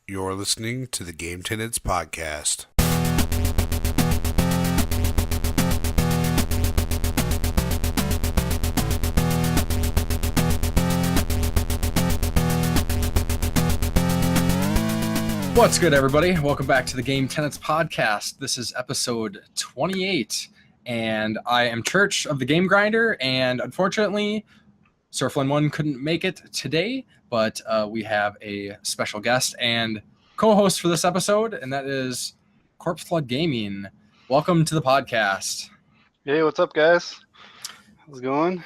You're listening to the Game Tenants Podcast. What's good, everybody? Welcome back to the Game Tenants Podcast. This is episode 28, and I am Church of the Game Grinder, and unfortunately, SirFlynn1 couldn't make it today, but we have a special guest and co-host for this episode, and that is Corpse Flood Gaming. Welcome to the podcast. Hey, what's up, guys? How's it going?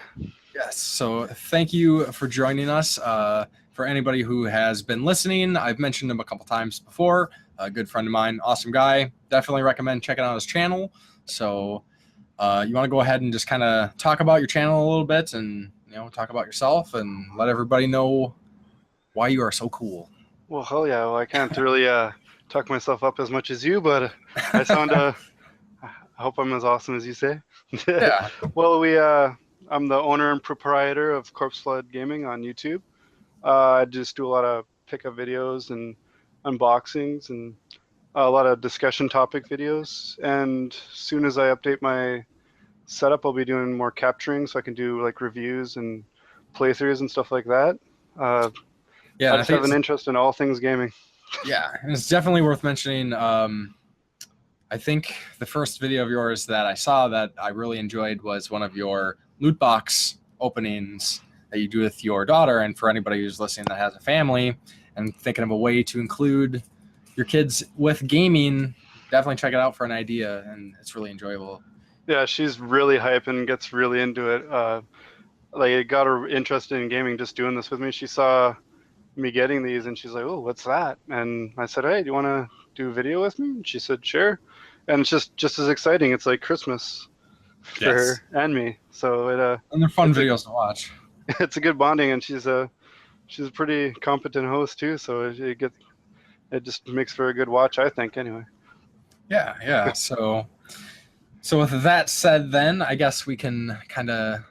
Yes, so thank you for joining us. For anybody who has been listening, I've mentioned him a couple times before. A good friend of mine, awesome guy. Definitely recommend checking out his channel. So you want to go ahead and just kind of talk about your channel a little bit and talk about yourself and let everybody know why you are so cool. Well, hell yeah. Well, I can't really talk myself up as much as you, but I sound I hope I'm as awesome as you say. Yeah. Well, I'm the owner and proprietor of Corpse Flood Gaming on YouTube. I just do a lot of pickup videos and unboxings and a lot of discussion topic videos. And as soon as I update my setup, I'll be doing more capturing, so I can do like reviews and playthroughs and stuff like that. I just have an interest in all things gaming. Yeah, and it's definitely worth mentioning. I think the first video of yours that I saw that I really enjoyed was one of your loot box openings that you do with your daughter. And for anybody who's listening that has a family and thinking of a way to include your kids with gaming, definitely check it out for an idea, and it's really enjoyable. Yeah, she's really hype and gets really into it. It got her interested in gaming just doing this with me. She saw me getting these and she's like, "Oh, what's that?" And I said, "Hey, do you want to do a video with me?" And she said, "Sure." And it's just as exciting. It's like Christmas for her and me. So and they're fun videos to watch. It's a good bonding, and she's a pretty competent host too. So it just makes for a good watch, I think. Anyway. Yeah. So with that said, then I guess we can kind of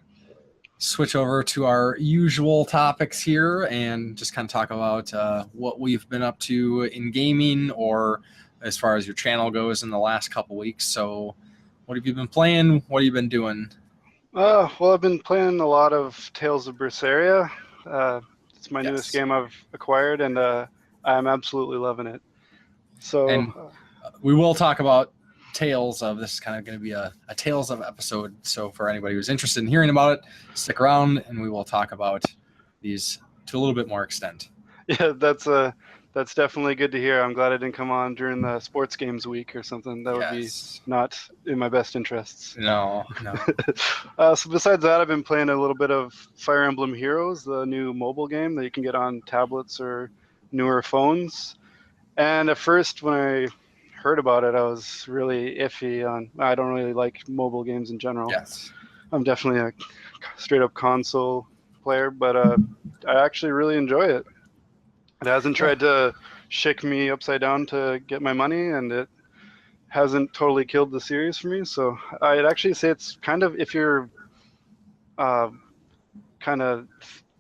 switch over to our usual topics here and just kind of talk about what we've been up to in gaming, or as far as your channel goes in the last couple weeks. So what have you been playing? What have you been doing? Well, I've been playing a lot of Tales of Berseria. It's my newest game I've acquired, and I'm absolutely loving it. So, and we will talk about Tales of. This is kind of going to be a Tales of episode. So for anybody who's interested in hearing about it, stick around, and we will talk about these to a little bit more extent. Yeah, that's definitely good to hear. I'm glad I didn't come on during the sports games week or something. That would be not in my best interests. No. So besides that, I've been playing a little bit of Fire Emblem Heroes, the new mobile game that you can get on tablets or newer phones. And at first, when I heard about it, I was really iffy on. I don't really like mobile games in general. Yes. I'm definitely a straight up console player, but I actually really enjoy it. It hasn't tried to shake me upside down to get my money, and it hasn't totally killed the series for me. So I'd actually say it's kind of, if you're kind of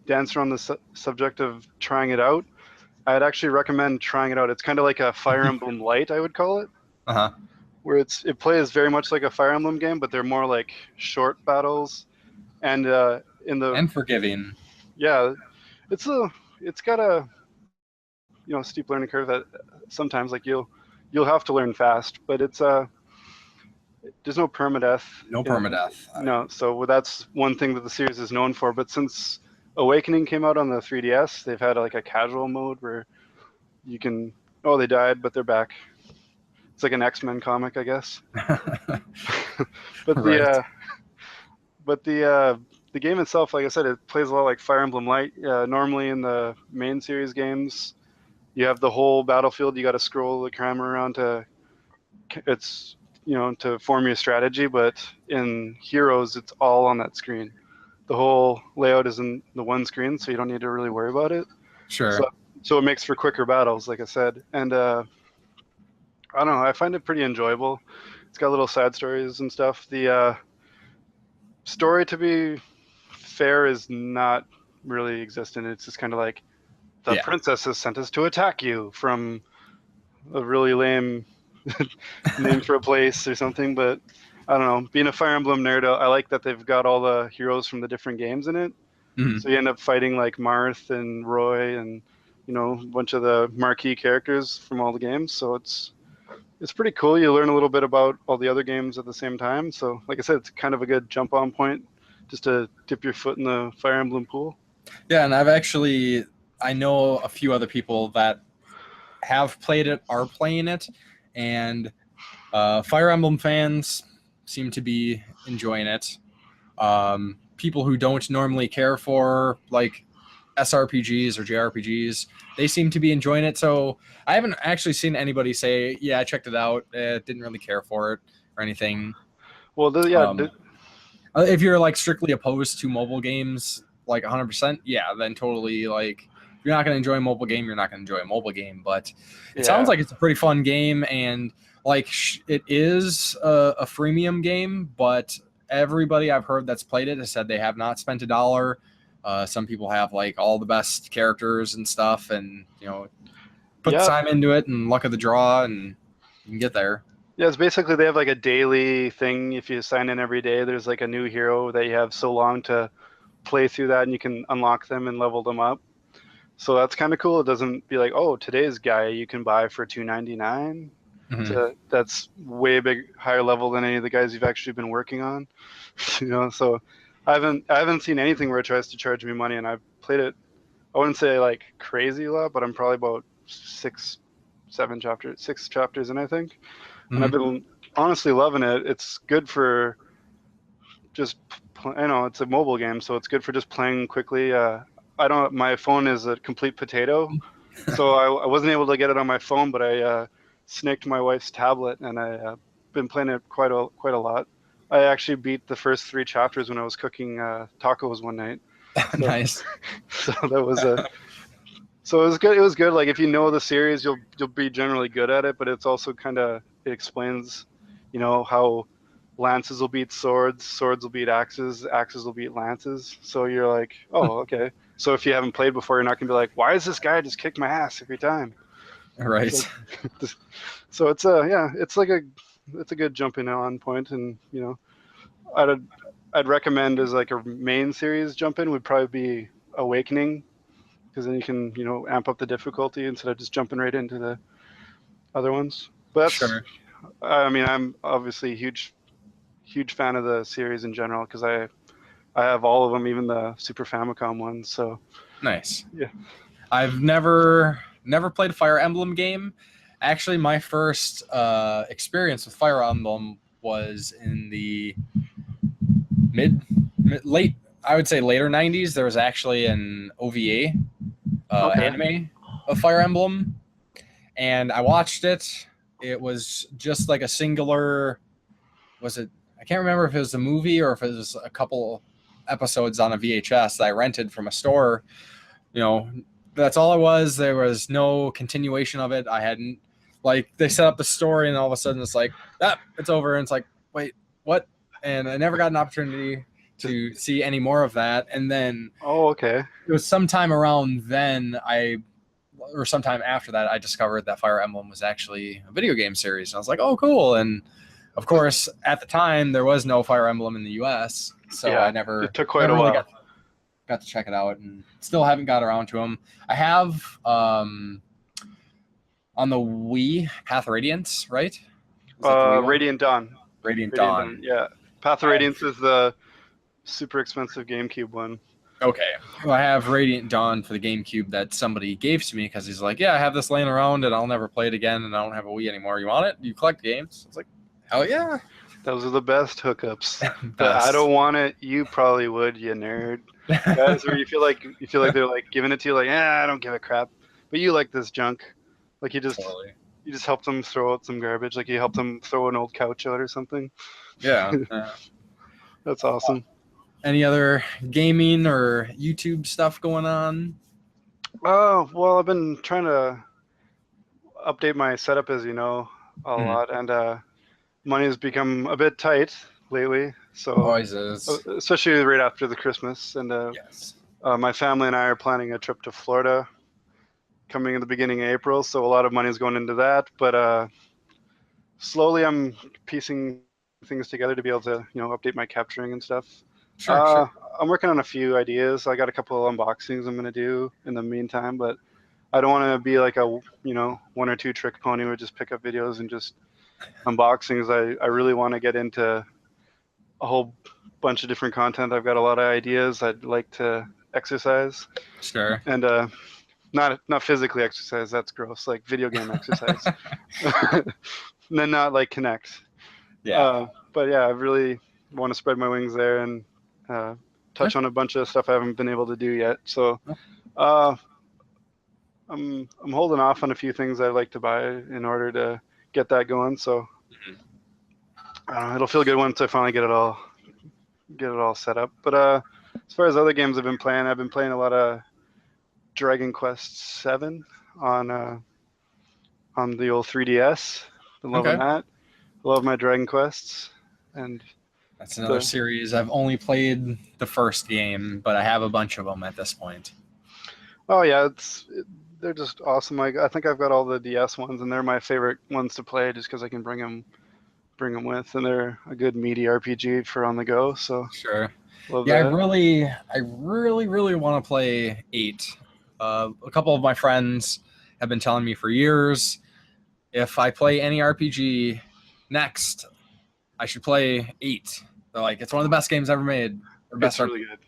dancing on the subject of trying it out, I'd actually recommend trying it out. It's kind of like a Fire Emblem Light, I would call it. Uh-huh. Where it plays very much like a Fire Emblem game, but they're more like short battles, and and forgiving. Yeah, it's got a steep learning curve that sometimes like you'll have to learn fast, but it's there's no permadeath. No permadeath. No, so that's one thing that the series is known for. But since Awakening came out on the 3DS, they've had like a casual mode where you can they died, but they're back. It's like an X-Men comic, I guess. But right. The game itself, like I said, it plays a lot like Fire Emblem Light. Normally in the main series games, you have the whole battlefield. You got to scroll the camera around to form your strategy. But in Heroes, it's all on that screen. The whole layout is in the one screen, so you don't need to really worry about it. Sure. So it makes for quicker battles, like I said. And I don't know. I find it pretty enjoyable. It's got little side stories and stuff. The story, to be fair, is not really existent. It's just kind of like the Yeah. princess has sent us to attack you from a really lame name for a place or something. But I don't know. Being a Fire Emblem nerd, I like that they've got all the heroes from the different games in it. Mhm. So you end up fighting like Marth and Roy and a bunch of the marquee characters from all the games. So it's pretty cool. You learn a little bit about all the other games at the same time. So like I said, it's kind of a good jump on point just to dip your foot in the Fire Emblem pool. Yeah, and I know a few other people that have played it, are playing it, and Fire Emblem fans seem to be enjoying it. People who don't normally care for like SRPGs or JRPGs, they seem to be enjoying it. So I haven't actually seen anybody say, "Yeah, I checked it out. Didn't really care for it or anything." Well, If you're like strictly opposed to mobile games, like 100%, yeah, then totally like if you're not going to enjoy a mobile game, you're not going to enjoy a mobile game. But it sounds like it's a pretty fun game, and like it is a freemium game, but everybody I've heard that's played it has said they have not spent $1. Some people have like all the best characters and stuff, and put Yeah. time into it and luck of the draw, and you can get there. Yeah, it's basically they have like a daily thing. If you sign in every day, there's like a new hero that you have so long to play through that, and you can unlock them and level them up. So that's kind of cool. It doesn't be like, oh, today's guy you can buy for $2.99. Mhm. So that's way higher level than any of the guys you've actually been working on. So I haven't seen anything where it tries to charge me money, and I've played it. I wouldn't say like crazy a lot, but I'm probably about 6 chapters in, I think. And I've been honestly loving it. It's good for just, it's a mobile game, so it's good for just playing quickly. My phone is a complete potato, so I wasn't able to get it on my phone, but I snaked my wife's tablet, and I've been playing it quite a lot. I actually beat the first 3 chapters when I was cooking tacos one night. So, Nice. So that was So it was good. It was good. Like if you know the series, you'll be generally good at it. But it's also it explains, how lances will beat swords, swords will beat axes, axes will beat lances. So you're like, oh, okay. So if you haven't played before, you're not gonna be like, why is this guy just kick my ass every time? Right. So it's it's a good jumping on point, and I'd recommend as like a main series jump in would probably be Awakening, because then you can amp up the difficulty instead of just jumping right into the other ones. But that's, Sure. I mean, I'm obviously a huge fan of the series in general because I have all of them, even the Super Famicom ones. So Nice. Yeah. I've never played a Fire Emblem game. Actually, my first experience with Fire Emblem was in the late, I would say later 90s. There was actually an OVA anime of Fire Emblem, and I watched it. It was just like a singular, I can't remember if it was a movie or if it was a couple episodes on a VHS that I rented from a store. That's all it was. There was no continuation of it. I hadn't, like, they set up the story and all of a sudden it's like, it's over. And it's like, wait, what? And I never got an opportunity to see any more of that. And then okay. it was sometime around then or sometime after that, I discovered that Fire Emblem was actually a video game series. And I was like, oh, cool. And of course, at the time, there was no Fire Emblem in the US. So Yeah, I never, it took quite a while. got to check it out, and still haven't got around to them. I have on the Wii, Path of Radiance, right? Is that the Wii one? Radiant Dawn. Radiant Dawn. Yeah. Path of Radiance is the super expensive GameCube one. Okay. Well, I have Radiant Dawn for the GameCube that somebody gave to me because he's like, yeah, I have this laying around and I'll never play it again and I don't have a Wii anymore. You want it? You collect games? I was like, hell yeah. Those are the best hookups. Best. I don't want it. You probably would, you nerd. Guys, where you feel like they're like giving it to you, like, I don't give a crap. But you like this junk. Like you just help them throw out some garbage. Like you help them throw an old couch out or something. Yeah. That's awesome. Any other gaming or YouTube stuff going on? Oh, well, I've been trying to update my setup, as you know, a lot, and money has become a bit tight lately. So Always is. Especially right after the Christmas, and Yes. my family and I are planning a trip to Florida coming in the beginning of April, so a lot of money is going into that. But slowly I'm piecing things together to be able to, update my capturing and stuff. Sure. I'm working on a few ideas. I got a couple of unboxings I'm going to do in the meantime, but I don't want to be like a, one or two trick pony where just pick up videos and just unboxings. I really want to get into a whole bunch of different content. I've got a lot of ideas. I'd like to exercise. Sure. And not physically exercise. That's gross. Like video game exercise. And then not like connect. Yeah. But yeah, I really want to spread my wings there and touch on a bunch of stuff I haven't been able to do yet. So I'm holding off on a few things I'd like to buy in order to get that going. So it'll feel good once I finally get it all set up. But as far as other games I've been playing a lot of Dragon Quest VII on the old 3DS. Been loving that. Love my Dragon Quests. And that's another series. I've only played the first game, but I have a bunch of them at this point. Oh yeah, they're just awesome. Like, I think I've got all the DS ones, and they're my favorite ones to play just because I can bring them with, and they're a good meaty RPG for on the go. So sure. Love Yeah, that. I really want to play 8. A couple of my friends have been telling me for years, if I play any RPG next, I should play 8. They're like, it's one of the best games ever made. Or best It's really good.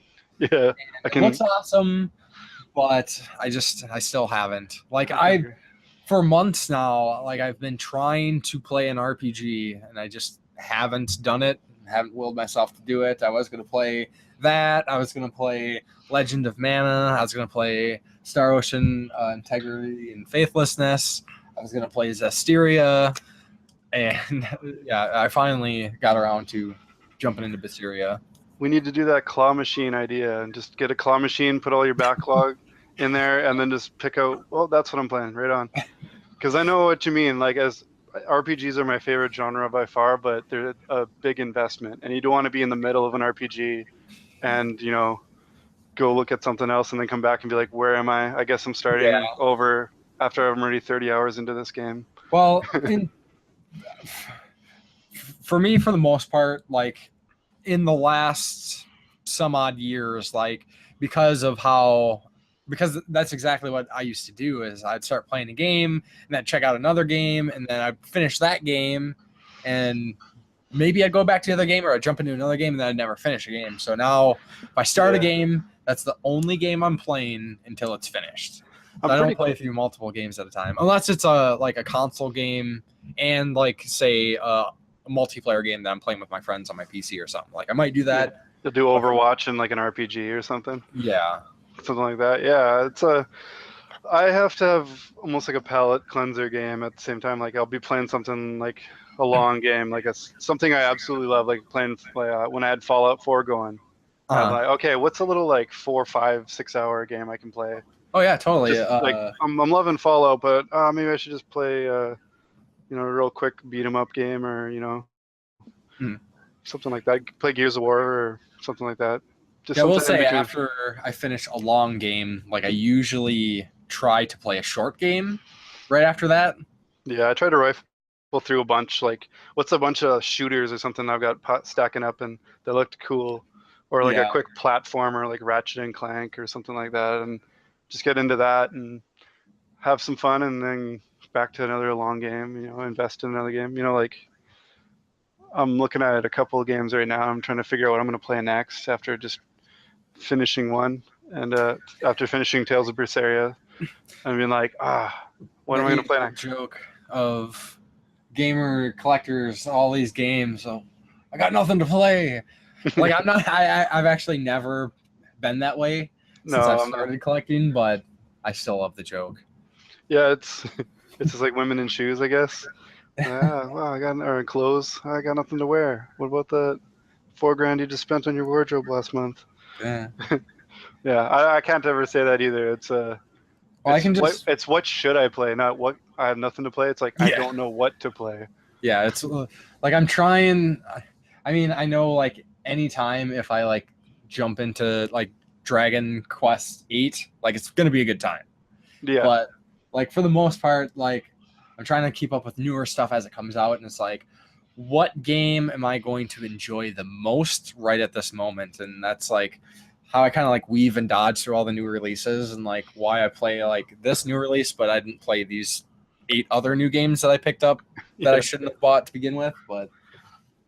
Yeah, It looks awesome, but I still haven't. Like for months now, like I've been trying to play an RPG and I just haven't done it. Haven't willed myself to do it. I was going to play that. I was going to play Legend of Mana. I was going to play Star Ocean Integrity and Faithlessness. I was going to play Zestiria. And yeah, I finally got around to jumping into Berseria. We need to do that claw machine idea and just get a claw machine, put all your backlog in there, and then just pick out, well, that's what I'm playing, right on. Because I know what you mean. Like, as RPGs are my favorite genre by far, but they're a big investment. And you don't want to be in the middle of an RPG and, go look at something else and then come back and be like, where am I? I guess I'm starting over after I'm already 30 hours into this game. Well, for me, for the most part, like in the last some odd years, like because that's exactly what I used to do is I'd start playing a game and then check out another game and then I'd finish that game and maybe I'd go back to the other game or I'd jump into another game and then I'd never finish a game. So now if I start a game, that's the only game I'm playing until it's finished. I don't play through multiple games at a time unless it's a console game and like say a multiplayer game that I'm playing with my friends on my PC or something. Like I might do that. Yeah. You'll do Overwatch and like an RPG or something. Yeah. Something like that. Yeah, I have to have almost like a palate cleanser game at the same time. Like I'll be playing something like a long game, like something I absolutely love, like playing when I had Fallout 4 going. I'm like, okay, what's a little like 4, 5, 6 hour game I can play? Oh yeah, totally. Like I'm loving Fallout, but maybe I should just play a real quick beat 'em up game or something like that. Play Gears of War or something like that. I will say after I finish a long game, like I usually try to play a short game right after that. Yeah, I try to rifle through a bunch. Like, what's a bunch of shooters or something I've got stacking up and they looked cool, or like a quick platformer like Ratchet and Clank or something like that, and just get into that and have some fun, and then back to another long game. Invest in another game. Like I'm looking at a couple of games right now. I'm trying to figure out what I'm going to play next after just finishing one, and after finishing Tales of Berseria, I mean, like, what am I going to play next? Joke of gamer collectors, all these games. So I got nothing to play. Like I'm not. I've actually never been that way since I started collecting, but I still love the joke. Yeah, it's just like women in shoes, I guess. Well, I got clothes. I got nothing to wear. What about the $4,000 you just spent on your wardrobe last month? Yeah. Yeah, I can't ever say that either. It's it's what should I play, not what I have nothing to play. It's like I don't know what to play. Yeah, it's like I'm trying. I mean, I know like anytime if I like jump into like Dragon Quest 8, like it's gonna be a good time. Yeah. But like for the most part, like I'm trying to keep up with newer stuff as it comes out, and it's like, what game am I going to enjoy the most right at this moment? And that's like how I kind of like weave and dodge through all the new releases, and like why I play like this new release, but I didn't play these 8 other new games that I picked up that I shouldn't have bought to begin with. But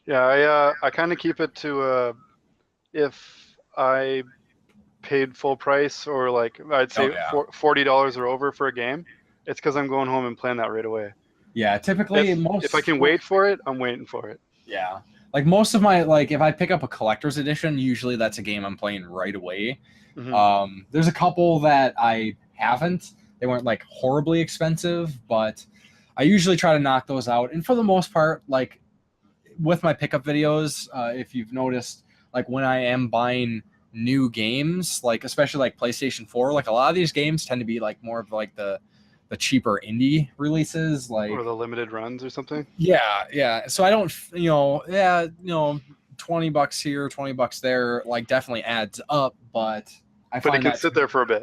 yeah, I kind of keep it to if I paid full price, or like I'd say $40 or over for a game, it's because I'm going home and playing that right away. Yeah, typically if I can wait for it, I'm waiting for it. Yeah, like most of my, like if I pick up a collector's edition, usually that's a game I'm playing right away. Mm-hmm. There's a couple that I haven't. They weren't like horribly expensive, but I usually try to knock those out. And for the most part, like with my pickup videos, if you've noticed, like when I am buying new games, like especially like PlayStation 4, like a lot of these games tend to be like more of like the cheaper indie releases, like or the limited runs or something. Yeah. So I don't, $20 here, $20 there, like definitely adds up, but it can sit there for a bit.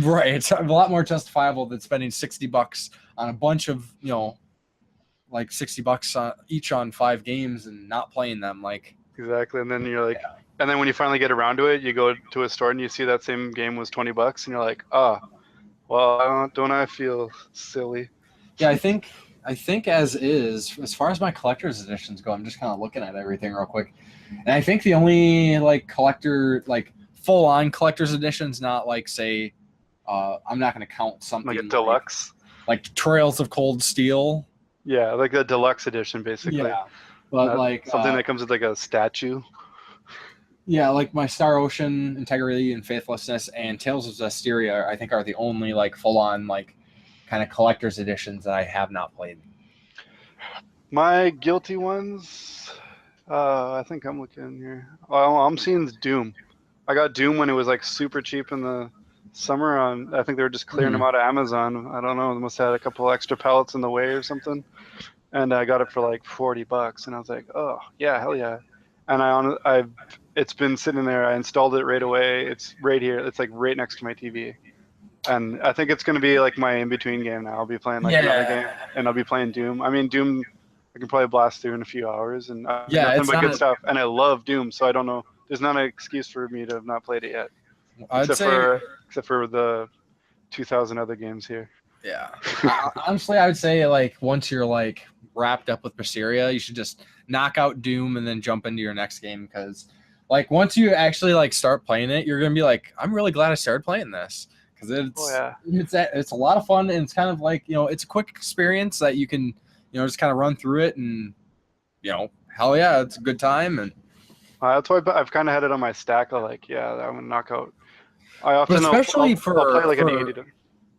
Right. It's a lot more justifiable than spending $60 on a bunch of, like $60 each on 5 games and not playing them. Like exactly. And then you're like, and then when you finally get around to it, you go to a store and you see that same game was $20, and you're like, well, don't I feel silly? Yeah, I think as far as my collector's editions go, I'm just kind of looking at everything real quick, and I think the only like full on collector's editions, not like say, I'm not going to count something like a deluxe, like Trails of Cold Steel. Yeah, like a deluxe edition, basically. Yeah, but like something that comes with like a statue. Yeah, like my Star Ocean, Integrity and Faithlessness, and Tales of Zestiria, I think are the only like full-on like kind of collector's editions that I have not played. My guilty ones, I think I'm looking here. I'm seeing Doom. I got Doom when it was like super cheap in the summer. I think they were just clearing them out of Amazon. I don't know. They must have had a couple extra pallets in the way or something. And I got it for like $40, and I was like, oh yeah, hell yeah. And it's been sitting there. I installed it right away. It's right here. It's like right next to my TV. And I think it's going to be like my in-between game now. I'll be playing like another game, and I'll be playing Doom. I mean, Doom, I can probably blast through in a few hours, and nothing but good stuff. And I love Doom, so I don't know. There's not an excuse for me to have not played it yet, except for the 2,000 other games here. Yeah, honestly, I would say like once you're like wrapped up with Berseria, you should just knock out Doom and then jump into your next game, because like once you actually like start playing it, you're gonna be like, I'm really glad I started playing this, because it's a lot of fun, and it's kind of like, it's a quick experience that you can just kind of run through it, and hell yeah, it's a good time. And that's why I've kind of had it on my stack of like, I'm gonna knock out. I often especially I'll play like an 80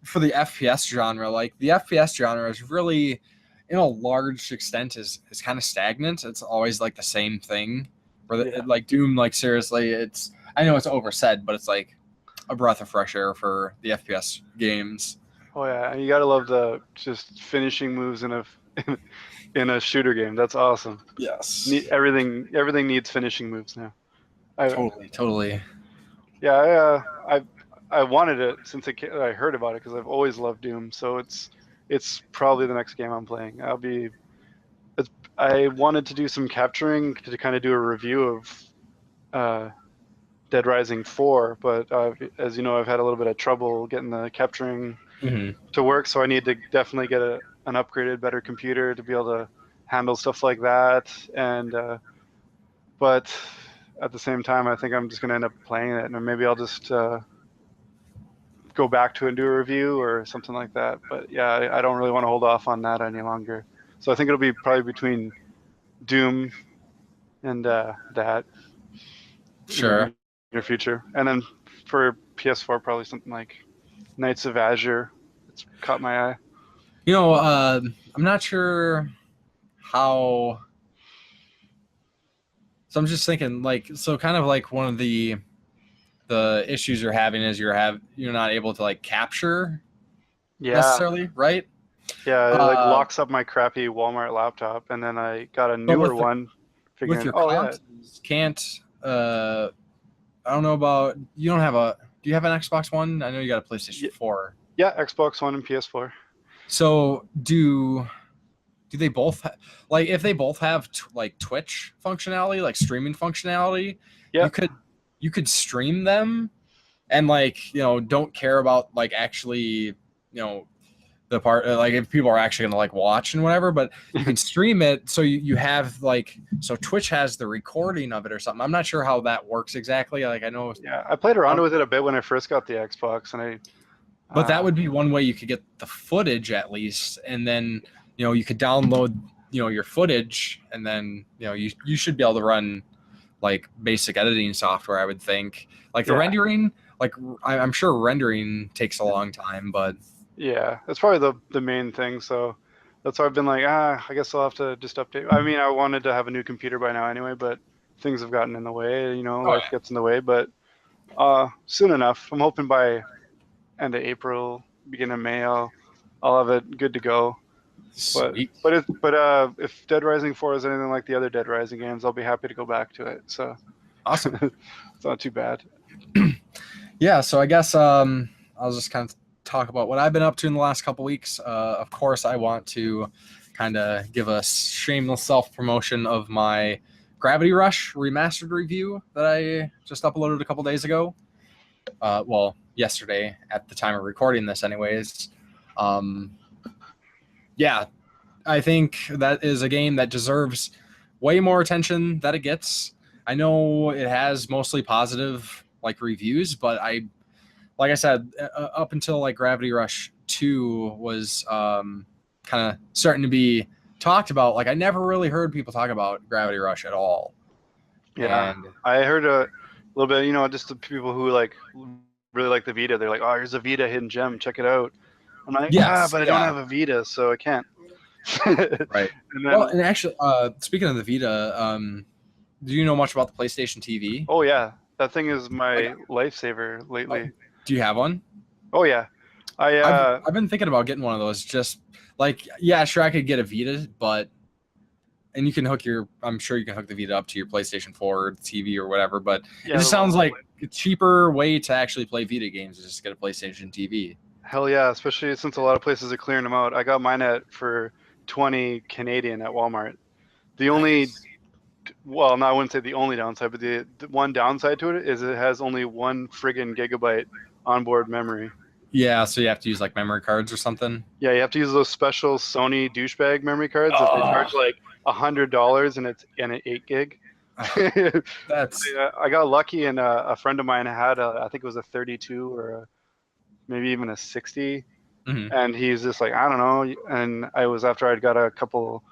for the FPS genre. Like the FPS genre is really, in a large extent, is kind of stagnant. It's always like the same thing. Like Doom, like seriously, I know it's oversaid, but it's like a breath of fresh air for the FPS games. Oh yeah, and you gotta love the just finishing moves in a shooter game. That's awesome. Yes. Everything needs finishing moves now. Totally. Yeah, I wanted it since I heard about it, because I've always loved Doom. So it's probably the next game I'm playing. I wanted to do some capturing to kind of do a review of Dead Rising 4, but as you know, I've had a little bit of trouble getting the capturing to work, so I need to definitely get an upgraded, better computer to be able to handle stuff like that. And but at the same time, I think I'm just going to end up playing it, and maybe I'll just go back to it and do a review or something like that. But yeah, I don't really want to hold off on that any longer. So I think it'll be probably between Doom and that. Sure. In your future. And then for PS4, probably something like Knights of Azure. It's caught my eye. I'm not sure how. So I'm just thinking, like, so kind of like one of the issues you're having is you're not able to like capture necessarily, right? Yeah, it like locks up my crappy Walmart laptop, and then I got a newer one. With your can't. I don't know about. Do you have an Xbox One? I know you got a PlayStation 4. Yeah, Xbox One and PS4. So do they both like if they both have like Twitch functionality, like streaming functionality, Yeah. you could stream them and like, don't care about like actually, the part like if people are actually gonna like watch and whatever, but you can stream it so you have like, so Twitch has the recording of it or something. I'm not sure how that works exactly. Like I know. Yeah, I played around with it a bit when I first got the Xbox, and but that would be one way you could get the footage at least, and then you could download your footage, and then you should be able to run like basic editing software, I would think. Like the rendering, like I'm sure rendering takes a long time, but yeah, that's probably the main thing. So that's why I've been like, I guess I'll have to just update. I mean, I wanted to have a new computer by now anyway, but things have gotten in the way. Life gets in the way. But soon enough, I'm hoping by end of April, beginning of May, I'll have it good to go. Sweet. But if Dead Rising 4 is anything like the other Dead Rising games, I'll be happy to go back to it. So awesome. It's not too bad. Yeah, so I guess I'll just kind of talk about what I've been up to in the last couple weeks. Of course, I want to kind of give a shameless self-promotion of my Gravity Rush remastered review that I just uploaded a couple days ago. Well, yesterday at the time of recording this anyways. Yeah, I think that is a game that deserves way more attention that it gets. I know it has mostly positive like reviews, but like I said, up until like Gravity Rush 2 was kind of starting to be talked about. Like I never really heard people talk about Gravity Rush at all. Yeah, and I heard a little bit, just the people who like really like the Vita. They're like, oh, here's a Vita hidden gem, check it out. I'm like, but I don't have a Vita, so I can't. Right. And actually, speaking of the Vita, do you know much about the PlayStation TV? Oh yeah, that thing is my lifesaver lately. Do you have one? Oh yeah, I've been thinking about getting one of those. Just like, yeah, sure, I could get a Vita, and you can I'm sure you can hook the Vita up to your PlayStation 4 or TV or whatever. But it just sounds like a cheaper way to actually play Vita games is just get a PlayStation TV. Hell yeah, especially since a lot of places are clearing them out. I got mine for 20 Canadian at Walmart. The only, well, no, I wouldn't say the only downside, but the one downside to it is it has only 1 friggin' gigabyte onboard memory. Yeah, so you have to use like memory cards or something. Yeah, you have to use those special Sony douchebag memory cards that they charge like $100 and it's in an 8 gig. That's. I got lucky, and a friend of mine had I think it was a 32 or maybe even a 60. Mm-hmm. And he's just like, I don't know. And I was after I'd got a couple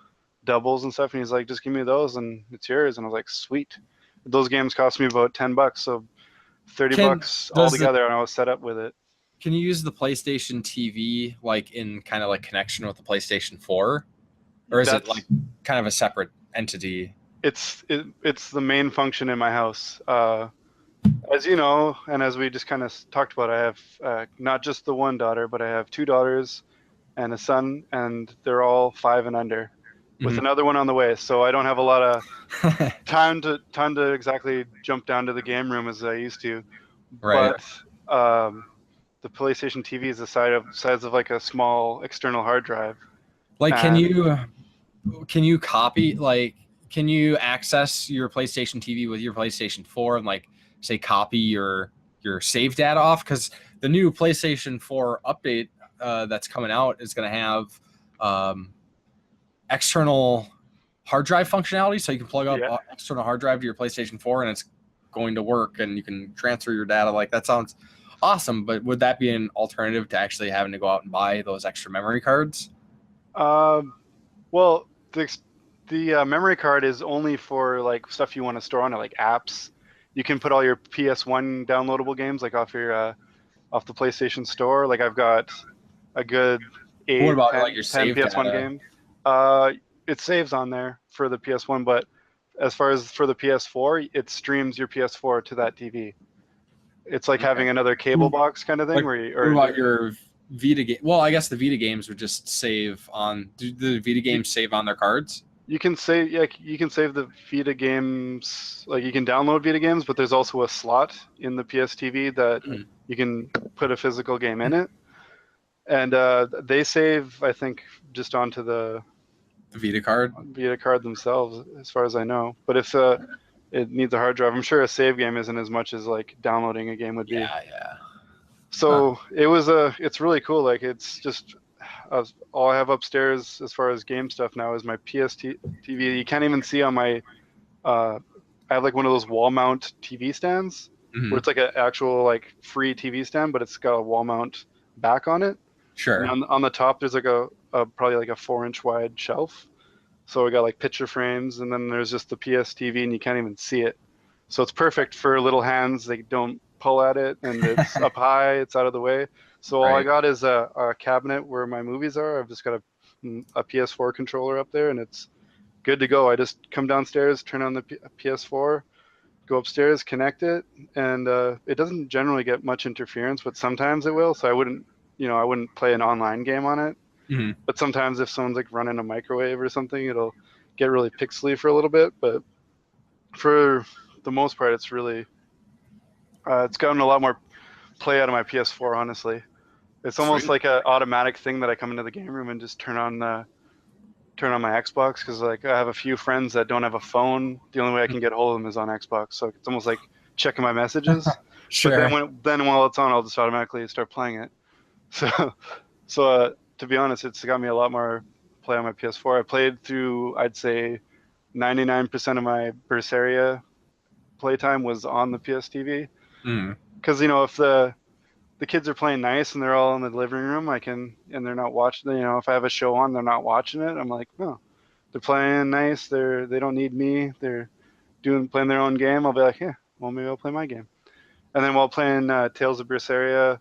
doubles and stuff, and he's like, just give me those and it's yours. And I was like, sweet. Those games cost me about $10, so $30 altogether, and I was set up with it. Can you use the PlayStation TV like in kind of like connection with the PlayStation 4, or is it like kind of a separate entity? It's the main function in my house. As you know, and as we just kind of talked about, I have not just the one daughter, but I have 2 daughters and a son, and they're all 5 and under, with another one on the way. So I don't have a lot of time to exactly jump down to the game room as I used to. Right. But the PlayStation TV is the size of like a small external hard drive. Like, can you copy, like, can you access your PlayStation TV with your PlayStation 4 and like say copy your save data off? Because the new PlayStation 4 update that's coming out is going to have external hard drive functionality, so you can plug up external hard drive to your PlayStation 4 and it's going to work, and you can transfer your data. Like, that sounds awesome, but would that be an alternative to actually having to go out and buy those extra memory cards? Well, the memory card is only for like stuff you want to store on it, like apps. You can put all your PS1 downloadable games like off the PlayStation Store. Like I've got a good 8, what about 10, like your 10 save PS1 data? game. It saves on there for the PS1, but as far as for the PS4, it streams your PS4 to that TV. It's like having another cable box kind of thing. Like, what about your Vita game? Well, I guess the Vita games would just save on. Do the Vita games save on their cards? You can save, you can save the Vita games. Like you can download Vita games, but there's also a slot in the PS TV that you can put a physical game in it. And they save, I think, just onto the Vita card. themselves, as far as I know. But if it needs a hard drive, I'm sure a save game isn't as much as like downloading a game would be. Yeah. So it's really cool. Like it's just all I have upstairs as far as game stuff now is my TV. You can't even see on my. I have like one of those wall mount TV stands where it's like an actual like free TV stand, but it's got a wall mount back on it. Sure. And on the top, there's like a probably like a 4-inch wide shelf. So we got like picture frames, and then there's just the PS TV, and you can't even see it. So it's perfect for little hands. They don't pull at it, and it's up high. It's out of the way. So all I got is a cabinet where my movies are. I've just got a PS4 controller up there, and it's good to go. I just come downstairs, turn on the PS4, go upstairs, connect it, and it doesn't generally get much interference, but sometimes it will. So I wouldn't play an online game on it. But sometimes if someone's like running a microwave or something, it'll get really pixely for a little bit. But for the most part, it's really it's gotten a lot more play out of my PS4. Honestly, it's almost like an automatic thing that I come into the game room and just turn on my Xbox, because like I have a few friends that don't have a phone. The only way I can get hold of them is on Xbox, so it's almost like checking my messages. Sure. But then while it's on, I'll just automatically start playing it. So to be honest, it's got me a lot more play on my PS4. I played through, I'd say, 99% of my Berseria playtime was on the PS TV. Because if the kids are playing nice and they're all in the living room, and they're not watching. If I have a show on, they're not watching it. I'm like, no, they're playing nice. They don't need me. They're playing their own game. I'll be like, yeah, well, maybe I'll play my game. And then while playing Tales of Berseria,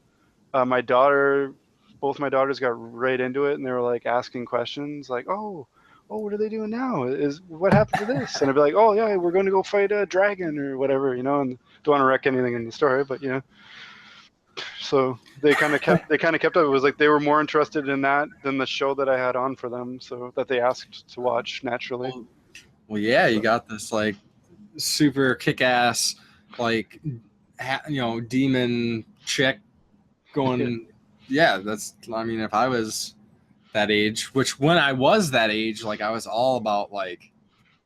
both my daughters got right into it, and they were like asking questions, like, oh, what are they doing now? What happened to this? And I'd be like, oh yeah, we're going to go fight a dragon or whatever, and don't want to wreck anything in the story, but So they kind of kept up. It was like they were more interested in that than the show that I had on for them, so that they asked to watch naturally. Well, yeah, you got this like super kick-ass like demon chick going. Yeah, if I was that age, which when I was that age, like I was all about like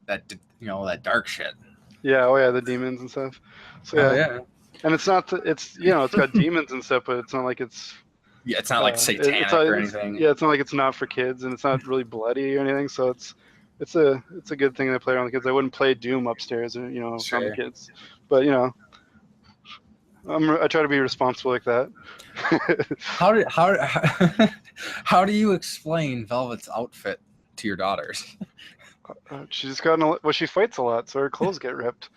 that that dark shit. Yeah, the demons and stuff. So yeah. And it's not, it's got demons and stuff, but it's not like it's. Yeah, it's not like satanic or anything. It's not like it's not for kids, and it's not really bloody or anything. So it's a good thing to play around the kids. I wouldn't play Doom upstairs, or Sure. on the kids, but I try to be responsible like that. How do you explain Velvet's outfit to your daughters? She's she fights a lot, so her clothes get ripped.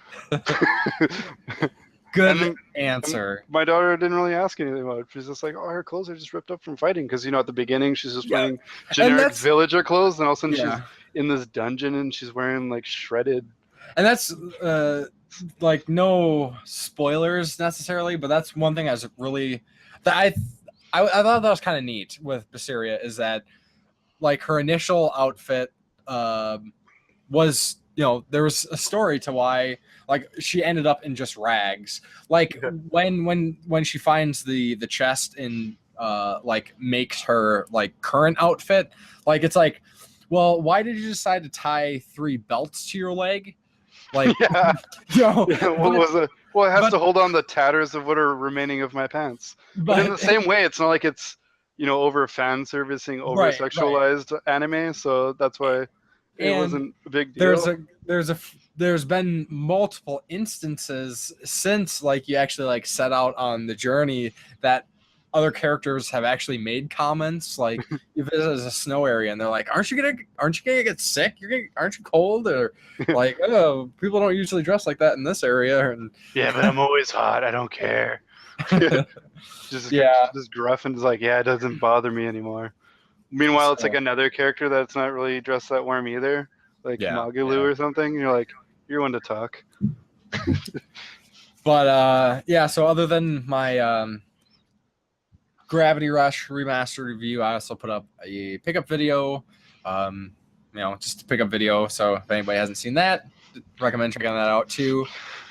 Good answer. My daughter didn't really ask anything about it. She's just like, oh, her clothes are just ripped up from fighting. Because, at the beginning, she's just wearing generic villager clothes. And all of a sudden, she's in this dungeon and she's wearing, like, shredded. And that's, like, no spoilers necessarily. But that's one thing I thought that was kind of neat with Berseria, is that, like, her initial outfit was, there was a story to why, like, she ended up in just rags. Like, when she finds the chest and like makes her like current outfit, like, it's like, well, why did you decide to tie 3 belts to your leg? Like, Well, it has to hold on the tatters of what are remaining of my pants. But in the same way, it's not like it's over fan servicing, over sexualized anime. So that's why it wasn't a big deal. There's been multiple instances since, like, you actually like set out on the journey that other characters have actually made comments, like, if it is a snow area and they're like, aren't you gonna get sick? Aren't you cold? Or like, oh, people don't usually dress like that in this area. And yeah, but I'm always hot. I don't care. just gruff and just like, yeah, it doesn't bother me anymore. Meanwhile, it's like another character that's not really dressed that warm either, like Magalu or something. You're like, you're one to talk. But so other than my Gravity Rush remastered review, I also put up a pickup video, just a pickup video. So if anybody hasn't seen that, recommend checking that out too.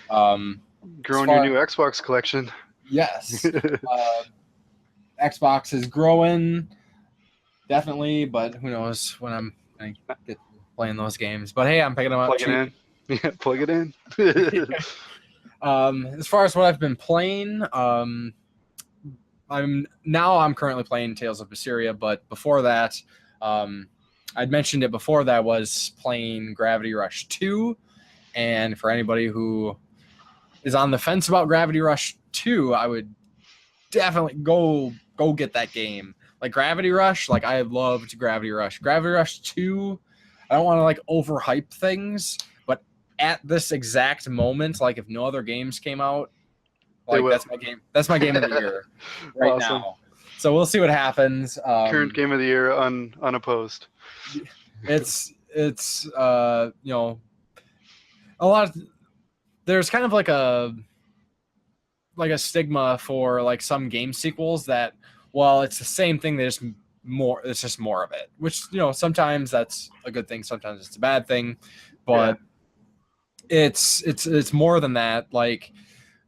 Growing your new Xbox collection. Yes. Xbox is growing, definitely, but who knows when I'm going to get playing those games. But hey, I'm picking them up. Plug it in. Yeah, plug it in. As far as what I've been playing, I'm currently playing Tales of Berseria, but before that, I'd mentioned it before that I was playing Gravity Rush 2, and for anybody who is on the fence about Gravity Rush 2, I would definitely go get that game. Like Gravity Rush, like I loved Gravity Rush. Gravity Rush 2, I don't want to like overhype things, but at this exact moment, like if no other games came out, like that's my game. That's my game of the year right Awesome. now. So we'll see what happens. Current game of the year unopposed. It's a lot of, there's kind of like a stigma for like some game sequels that, well, it's the same thing, it's just more of it, which sometimes that's a good thing, sometimes it's a bad thing, but it's more than that. Like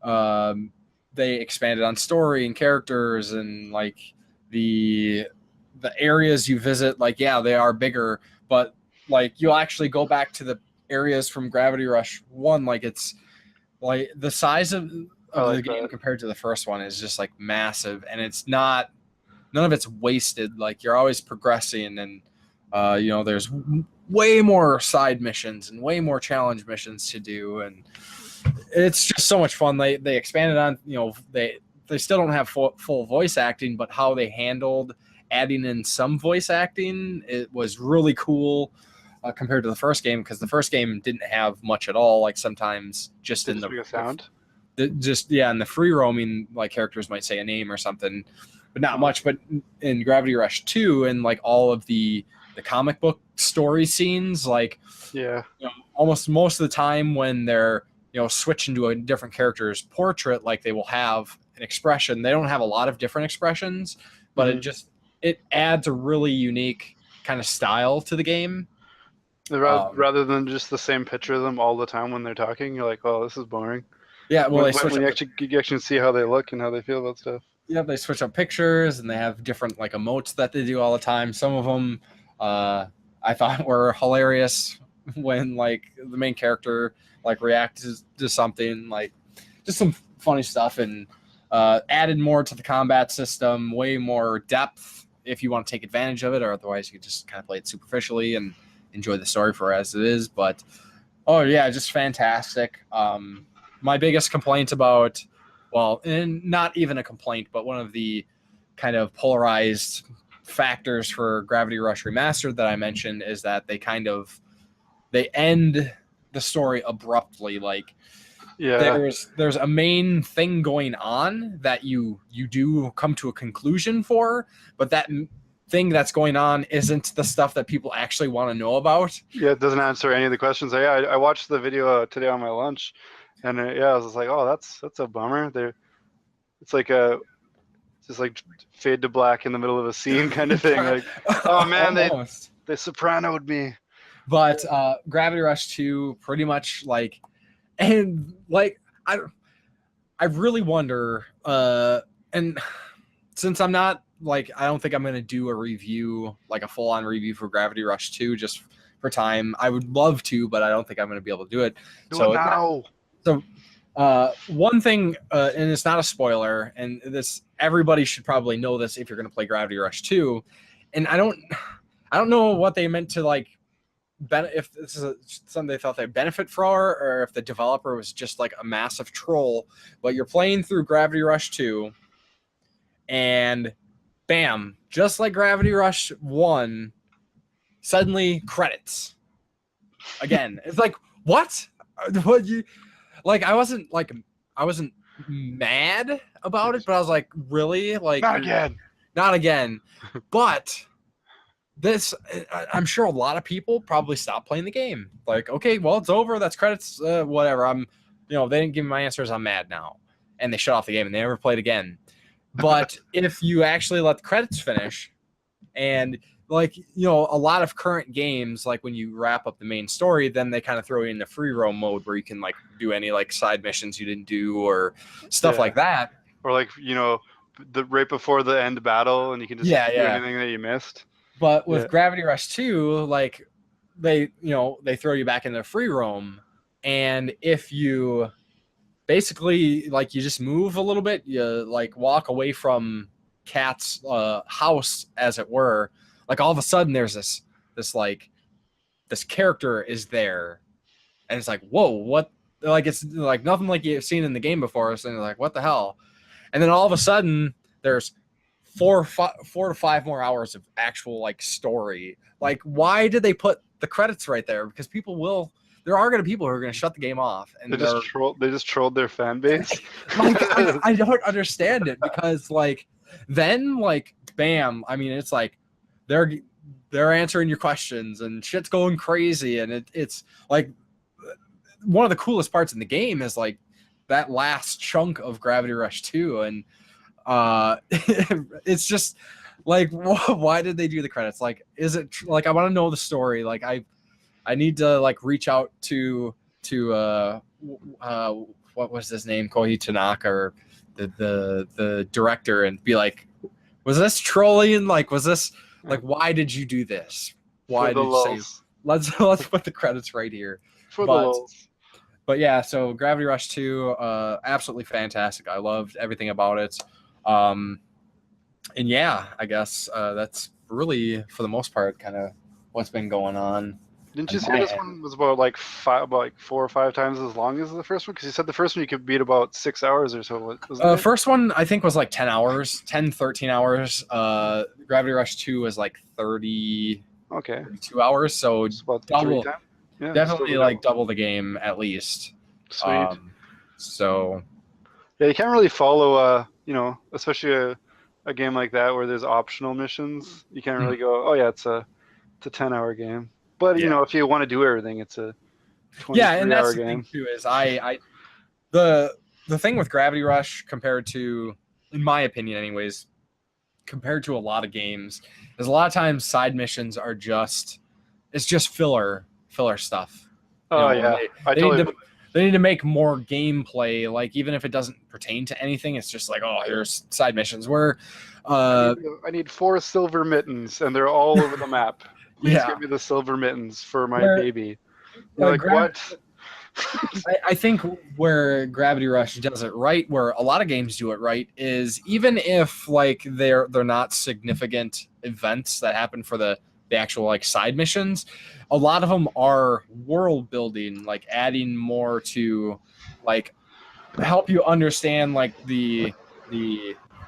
they expanded on story and characters, and like the areas you visit, like they are bigger, but like you'll actually go back to the areas from Gravity Rush 1, like it's like the size of the game compared to the first one is just like massive, and it's none of it's wasted. Like you're always progressing, and there's way more side missions and way more challenge missions to do, and it's just so much fun. They expanded on, they still don't have full voice acting, but how they handled adding in some voice acting, it was really cool compared to the first game, because the first game didn't have much at all. Like sometimes just in the sound, in the free roaming, like characters might say a name or something, but not much. But in Gravity Rush 2 and like all of the comic book story scenes, like almost most of the time when they're switch into a different character's portrait, like they will have an expression. They don't have a lot of different expressions, but it adds a really unique kind of style to the game. Rather than just the same picture of them all the time when they're talking, you're like, oh, this is boring. Yeah, well, when you actually see how they look and how they feel about stuff. Yeah, they switch up pictures, and they have different like emotes that they do all the time. Some of them I thought were hilarious when like the main character like reacts to something, like just some funny stuff, and added more to the combat system, way more depth if you want to take advantage of it, or otherwise you could just kind of play it superficially and enjoy the story for as it is. But just fantastic. My biggest complaint about, and not even a complaint, but one of the kind of polarized factors for Gravity Rush Remastered that I mentioned is that they end the story abruptly. Like there's a main thing going on that you do come to a conclusion for, but that thing that's going on isn't the stuff that people actually want to know about. Yeah, it doesn't answer any of the questions. I watched the video today on my lunch, and I was just like, oh, that's a bummer. It's like just like fade to black in the middle of a scene kind of thing. Like, oh man, they sopranoed me. But Gravity Rush 2 pretty much like, and like I really wonder, and since I'm not like, I don't think I'm going to do a review, like a full-on review for Gravity Rush 2 just for time. I would love to, but I don't think I'm going to be able to do it. Do it now. So one thing, and it's not a spoiler, and this, everybody should probably know this if you're going to play Gravity Rush 2, and I don't know what they meant to like, if this is something they thought they'd benefit from, or if the developer was just like a massive troll. But you're playing through Gravity Rush 2, and bam, just like Gravity Rush 1, suddenly credits again. It's like, what you like? I wasn't mad about it, but I was like, really? Like, not again. But this, I'm sure a lot of people probably stopped playing the game. Like, okay, well, it's over. That's credits. Whatever. They didn't give me my answers. I'm mad now, and they shut off the game and they never played again. But if you actually let the credits finish, and like, a lot of current games, like when you wrap up the main story, then they kind of throw you in the free roam mode where you can like do any like side missions you didn't do or stuff like that. Or like, right before the end battle, and you can just do anything that you missed. But with Gravity Rush 2, like they throw you back into free roam, and if you basically like you just move a little bit, you like walk away from Cat's house, as it were, like all of a sudden there's this character is there, and it's like, whoa, what? Like it's like nothing like you've seen in the game before. So you're like, what the hell? And then all of a sudden there's 4 to 5 more hours of actual like story. Like, why did they put the credits right there? Because there are going to be people who are going to shut the game off, and they just trolled their fan base. Like, I don't understand it, because like then like bam, I mean, it's like they're answering your questions and shit's going crazy, and it's like one of the coolest parts in the game is like that last chunk of Gravity Rush 2, and it's just like, why did they do the credits? Like, is it like, I want to know the story. Like I need to like reach out to what was his name, Kohi Tanaka, or the director, and be like, was this trolling? Like, was this like, why did you do this? Why did you say let's put the credits right here? But yeah, so Gravity Rush 2, absolutely fantastic. I loved everything about it. And yeah, I guess that's really, for the most part, kind of what's been going on. Didn't you say this one was about 4 or 5 times as long as the first one? Because you said the first one you could beat about 6 hours or so. First one I think was like 10 hours, 10, 13 hours. Gravity Rush 2 was like 32 hours. So it's about double. Yeah, definitely like double the game at least. Sweet. So yeah, you can't really follow especially a game like that where there's optional missions. You can't really go, oh yeah, it's a 10-hour game. But if you want to do everything, it's a 23-hour game. Yeah, and that's the thing too, is the thing with Gravity Rush compared to, in my opinion anyways, compared to a lot of games, is a lot of times side missions are just filler stuff. They need to make more gameplay, like even if it doesn't pertain to anything, it's just like, oh, here's side missions where I need 4 silver mittens and they're all over the map. Please give me the silver mittens for my baby. Like, what? I think where Gravity Rush does it right, where a lot of games do it right, is even if like they're not significant events that happen for the actual like side missions, a lot of them are world building, like adding more to like help you understand like the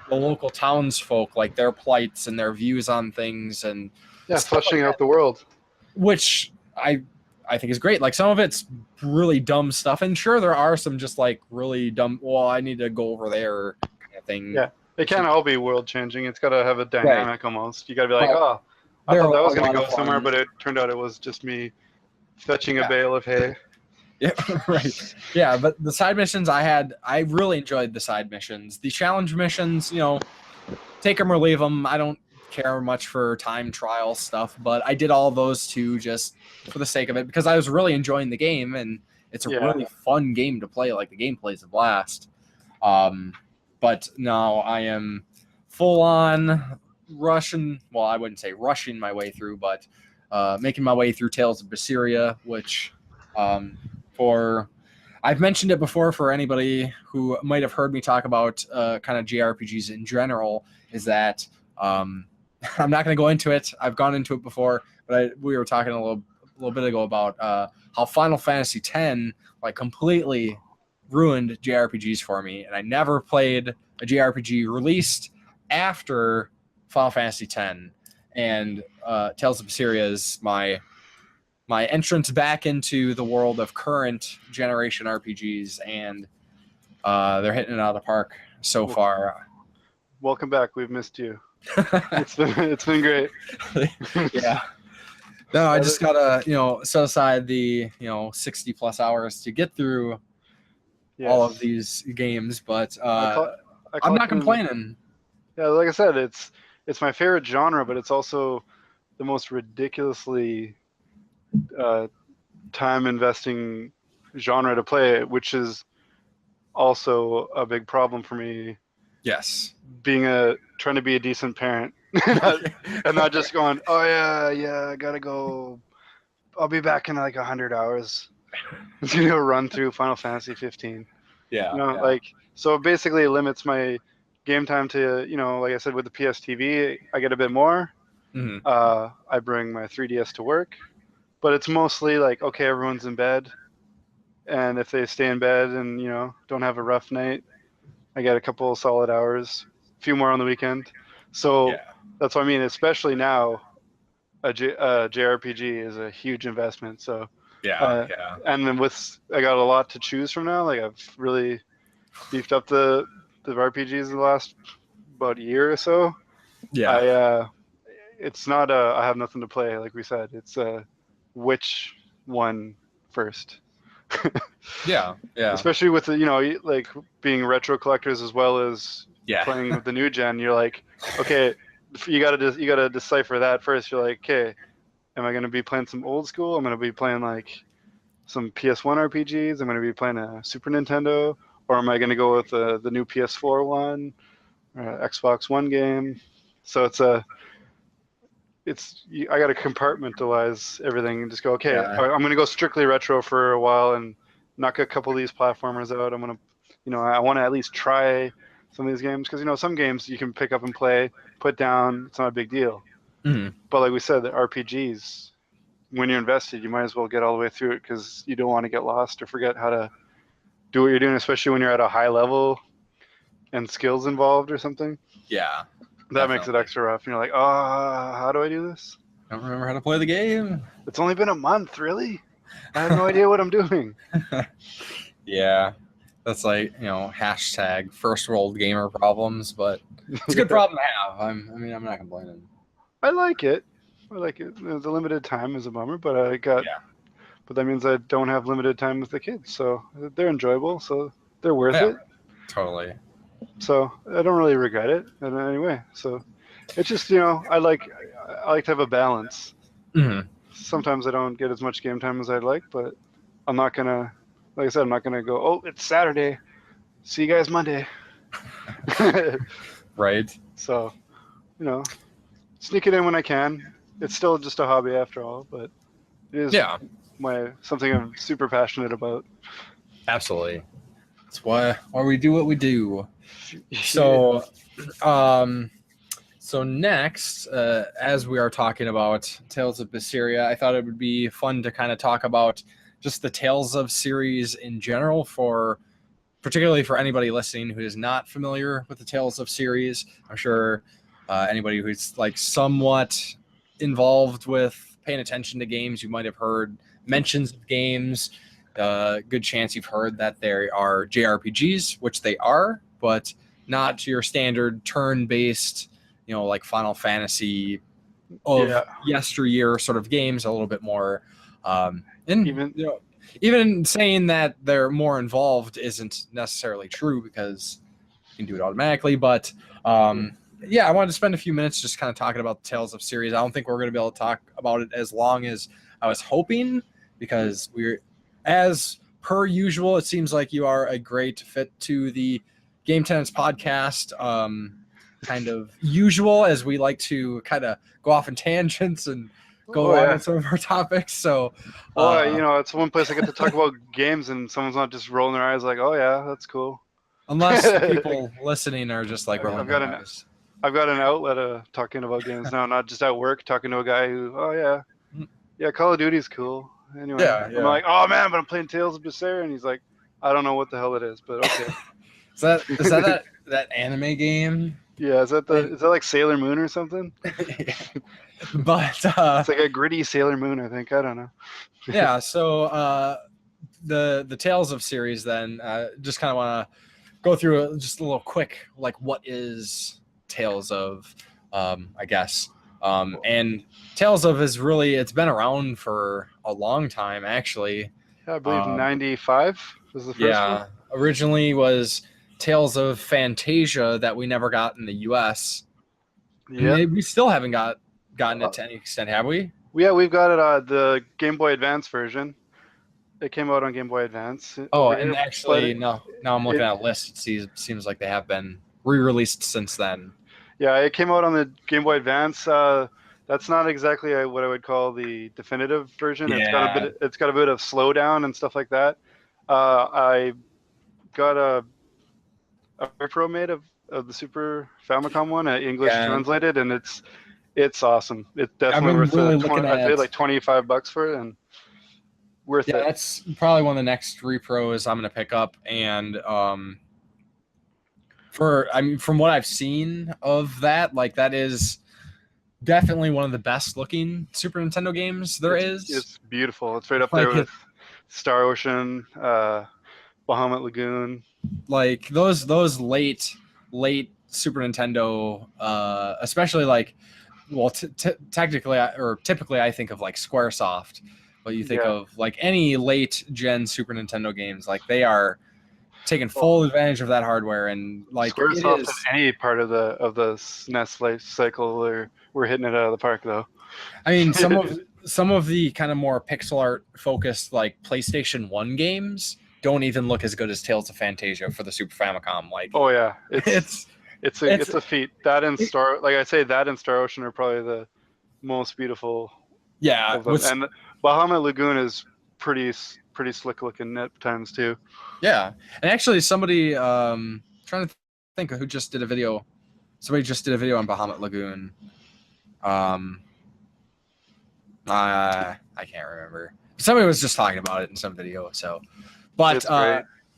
local townsfolk, like their plights and their views on things, and fleshing out the world, which I think is great. Like some of it's really dumb stuff, and sure there are some just like really dumb, well, I need to go over there kind of thing. Yeah, it can't all be world changing. It's got to have a dynamic almost. You got to be like, I thought that was going to go somewhere, but it turned out it was just me fetching a bale of hay. Yeah, right. Yeah, but the side missions I really enjoyed the side missions. The challenge missions, take them or leave them. I don't care much for time trial stuff, but I did all those too just for the sake of it, because I was really enjoying the game, and it's a really fun game to play. Like the gameplay is a blast. But now I am full on rushing. Well, I wouldn't say rushing my way through, but making my way through Tales of Berseria, which I've mentioned it before for anybody who might have heard me talk about kind of JRPGs in general, is that I'm not going to go into it. I've gone into it before, but we were talking a little bit ago about how Final Fantasy X like completely ruined JRPGs for me, and I never played a JRPG released after Final Fantasy X, and Tales of Berseria is my entrance back into the world of current generation RPGs, and they're hitting it out of the park so far. Welcome back. We've missed you. It's been great. Yeah. No, I just gotta set aside the 60 plus hours to get through all of these games, but I'm not complaining. Yeah, like I said, it's my favorite genre, but it's also the most ridiculously time investing genre to play, which is also a big problem for me Yes. Trying to be a decent parent, and not just going, oh yeah, I gotta go. I'll be back in like 100 hours. It's gonna go run through Final Fantasy 15. Yeah. Like, so basically it limits my game time to, like I said, with the PS TV, I get a bit more. Mhm. I bring my 3DS to work, but it's mostly like, okay, everyone's in bed, and if they stay in bed and don't have a rough night, I get a couple of solid hours, a few more on the weekend. So Yeah. that's what I mean. Especially now, a JRPG is a huge investment. So Yeah. and then I got a lot to choose from now. Like I've really beefed up the RPGs in the last about year or so. Yeah. It's not I have nothing to play, like we said. It's which one first. Yeah. Especially with the, like being retro collectors as well as playing with the new gen. You're like, okay, you gotta decipher that first. You're like, okay, am I gonna be playing some old school? I'm gonna be playing like some PS1 RPGs. I'm gonna be playing a Super Nintendo, or am I gonna go with the new PS4 one, or Xbox One game? So I got to compartmentalize everything and just go, okay, I'm going to go strictly retro for a while and knock a couple of these platformers out. I'm going to, I want to at least try some of these games because, some games you can pick up and play, put down. It's not a big deal. Mhm. But like we said, the RPGs, when you're invested, you might as well get all the way through it because you don't want to get lost or forget how to do what you're doing, especially when you're at a high level and skills involved or something. Yeah. That makes it extra rough. And you're like, oh, how do I do this? I don't remember how to play the game. It's only been a month, really? I have no idea what I'm doing. Yeah. That's like, hashtag first world gamer problems, but it's a good problem to have. I'm not complaining. I like it. The limited time is a bummer, but but that means I don't have limited time with the kids. So they're enjoyable, so they're worth it. Totally. So I don't really regret it in any way. So it's just, I like to have a balance. Mm-hmm. Sometimes I don't get as much game time as I'd like, but I'm not going to, like I said, I'm not going to go, oh, it's Saturday. See you guys Monday. Right. So, sneak it in when I can. It's still just a hobby after all, but it is something I'm super passionate about. Absolutely. That's why we do what we do. So, so next, as we are talking about Tales of Berseria, I thought it would be fun to kind of talk about just the Tales of series in general, particularly for anybody listening who is not familiar with the Tales of series. I'm sure anybody who's like somewhat involved with paying attention to games, you might have heard mentions of games. Good chance you've heard that there are JRPGs, which they are, but not your standard turn-based, like Final Fantasy of yesteryear sort of games. A little bit more, even saying that they're more involved isn't necessarily true because you can do it automatically. But I wanted to spend a few minutes just kind of talking about the Tales of series. I don't think we're going to be able to talk about it as long as I was hoping because as per usual, it seems like you are a great fit to the Game Tenants Podcast. Kind of usual, as we like to kind of go off in tangents and go on some of our topics. So, it's one place I get to talk about games, and someone's not just rolling their eyes like, "Oh yeah, that's cool." Unless people listening are just like rolling their eyes. I've got an outlet talking about games now, not just at work talking to a guy who, Call of Duty's cool. Anyway, I'm like, oh man, but I'm playing Tales of Berseria, and he's like, I don't know what the hell it is, but okay. Is that anime game? Yeah, is that like Sailor Moon or something? But it's like a gritty Sailor Moon, I think. I don't know. Yeah, so the Tales of series then, just kind of want to go through just a little quick, like what is Tales of, I guess. And Tales of it's been around for a long time, actually. Yeah, I believe 95 was the first one. Yeah, originally was Tales of Fantasia that we never got in the U.S. Yeah, we still haven't gotten it to any extent, have we? Yeah, we've got it the Game Boy Advance version. It came out on Game Boy Advance. Oh, and actually, now I'm looking at a list. It seems like they have been re-released since then. Yeah, it came out on the Game Boy Advance. That's not exactly what I would call the definitive version. Yeah. It's got a bit of slowdown and stuff like that. I got a repro made of the Super Famicom one, English translated, and it's awesome. It's definitely worth I paid like $25 for it, and worth it. Yeah, that's probably one of the next repros I'm gonna pick up. And from what I've seen of that, like that is definitely one of the best looking Super Nintendo games there is. It's beautiful. It's right up there with Star Ocean, Bahamut Lagoon. Like those late Super Nintendo, especially like, well, technically or typically I think of like Squaresoft, but you think of like any late gen Super Nintendo games, like they are taking full advantage of that hardware, and like Squaresoft at any part of the SNES life cycle, we're hitting it out of the park though. I mean, some of the kind of more pixel art focused like PlayStation 1 games don't even look as good as Tales of Fantasia for the Super Famicom. Like, oh yeah, it's a feat. That and Star Ocean are probably the most beautiful. Yeah, and Bahamut Lagoon is pretty slick looking at times too. Yeah, and actually somebody trying to think of who just did a video. Somebody just did a video on Bahamut Lagoon. I can't remember. Somebody was just talking about it in some video. So, but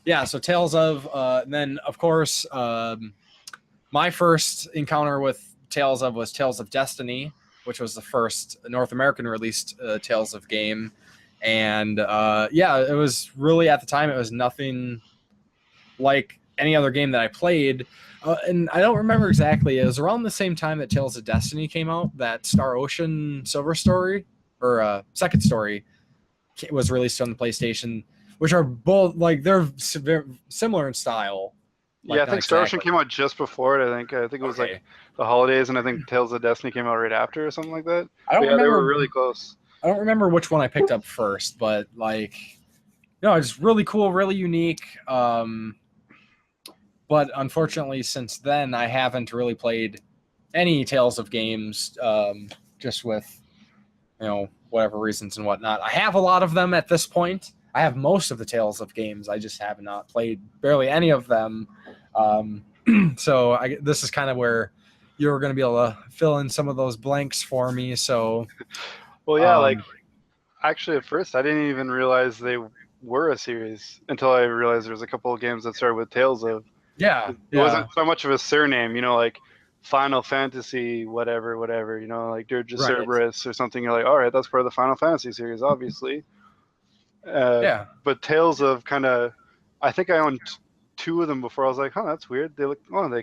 yeah. So Tales of, and then of course, my first encounter with Tales of was Tales of Destiny, which was the first North American released Tales of game. And yeah, it was really, at the time, it was nothing like any other game that I played. And I don't remember exactly. It was around the same time that Tales of Destiny came out, that Star Ocean Silver Story, or Second Story, was released on the PlayStation, which are both, like, they're similar in style. Like, yeah, I think Star Ocean came out just before it. I think it was like the holidays, and I think Tales of Destiny came out right after or something like that. I don't remember. They were really close. I don't remember which one I picked up first, but like, it's really cool, really unique. But unfortunately, since then, I haven't really played any Tales of games, just with, whatever reasons and whatnot. I have a lot of them at this point. I have most of the Tales of games. I just have not played barely any of them. So this is kind of where you're going to be able to fill in some of those blanks for me. So, well, yeah, like actually at first I didn't even realize they were a series until I realized there was a couple of games that started with Tales of. Yeah, it wasn't so much of a surname, like Final Fantasy, whatever, like Dirge of Cerberus or something. You're like, all right, that's part of the Final Fantasy series, obviously. But Tales of I think I owned 2 of them before. I was like, that's weird. They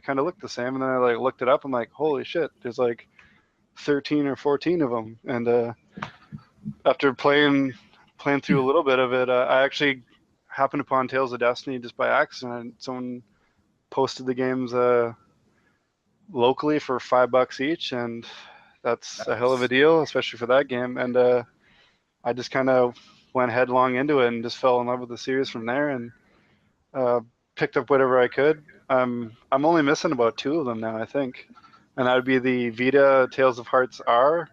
kind of look the same. And then I looked it up. I'm like, holy shit, there's like 13 or 14 of them. And after playing through a little bit of it, I actually happened upon Tales of Destiny just by accident. Someone posted the games locally for $5 each, and that's a hell of a deal, especially for that game. And I just kind of went headlong into it and just fell in love with the series from there, and picked up whatever I could. I'm only missing about 2 of them now, I think, and that would be the Vita Tales of Hearts R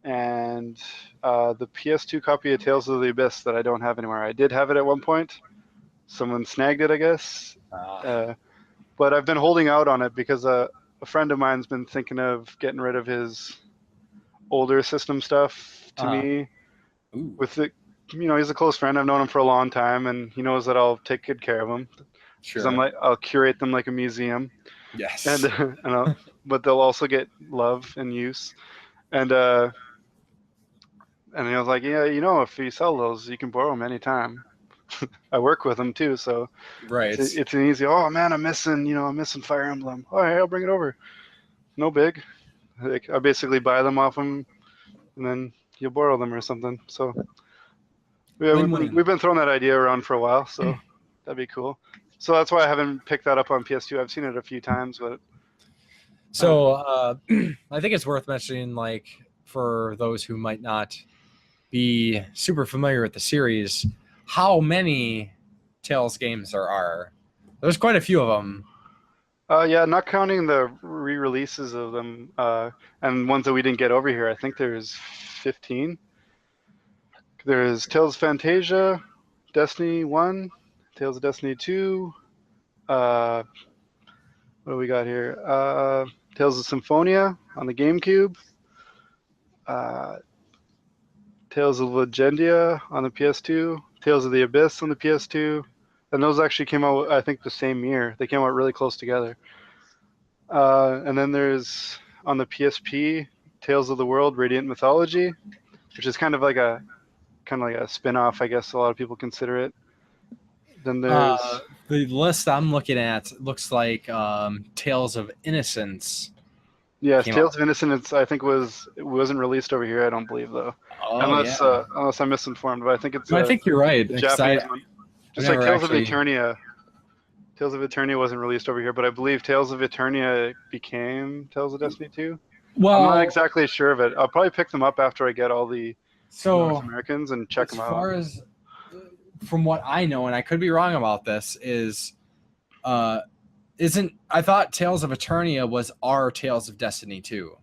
and the PS2 copy of Tales of the Abyss that I don't have anymore. I did have it at one point. Someone snagged it, I guess. But I've been holding out on it because a friend of mine's been thinking of getting rid of his older system stuff to me. Ooh. With the, he's a close friend. I've known him for a long time, and he knows that I'll take good care of him. Sure. I'll curate them like a museum. Yes. And but they'll also get love and use. And he was like, yeah, if you sell those, you can borrow them anytime. I work with them too, so it's an easy. Oh man, I'm missing Fire Emblem. All right, I'll bring it over. No big. I basically buy them off them, and then you'll borrow them or something. So we've been throwing that idea around for a while, so that'd be cool. So that's why I haven't picked that up on PS2. I've seen it a few times, but so I think it's worth mentioning, like, for those who might not be super familiar with the series, how many Tales games there are. There's quite a few of them. Yeah, not counting the re-releases of them and ones that we didn't get over here. I think there's 15. There's Tales of Fantasia, Destiny 1, Tales of Destiny 2. What do we got here? Tales of Symphonia on the GameCube. Uh, Tales of Legendia on the PS2. Tales of the Abyss on the PS2. And those actually came out, I think, the same year. They came out really close together. And then there's on the PSP, Tales of the World: Radiant Mythology, which is kind of like a spin-off, I guess a lot of people consider it. Then there's The list I'm looking at looks like Tales of Innocence. yes, came Tales out. of Innocence. I think it wasn't released over here. I don't believe though, Oh, unless yeah. unless I'm misinformed. But I think it's No, I think you're right. 'cause Japanese one. Just I've like never Tales of Eternia. Tales of Eternia wasn't released over here, but I believe Tales of Eternia became Tales of Destiny 2. I'm not Well, exactly sure of it. I'll probably pick them up after I get all the North so Americans and check as them out. far as from what I know, and I could be wrong about this, is I thought Tales of Eternia was our Tales of Destiny 2.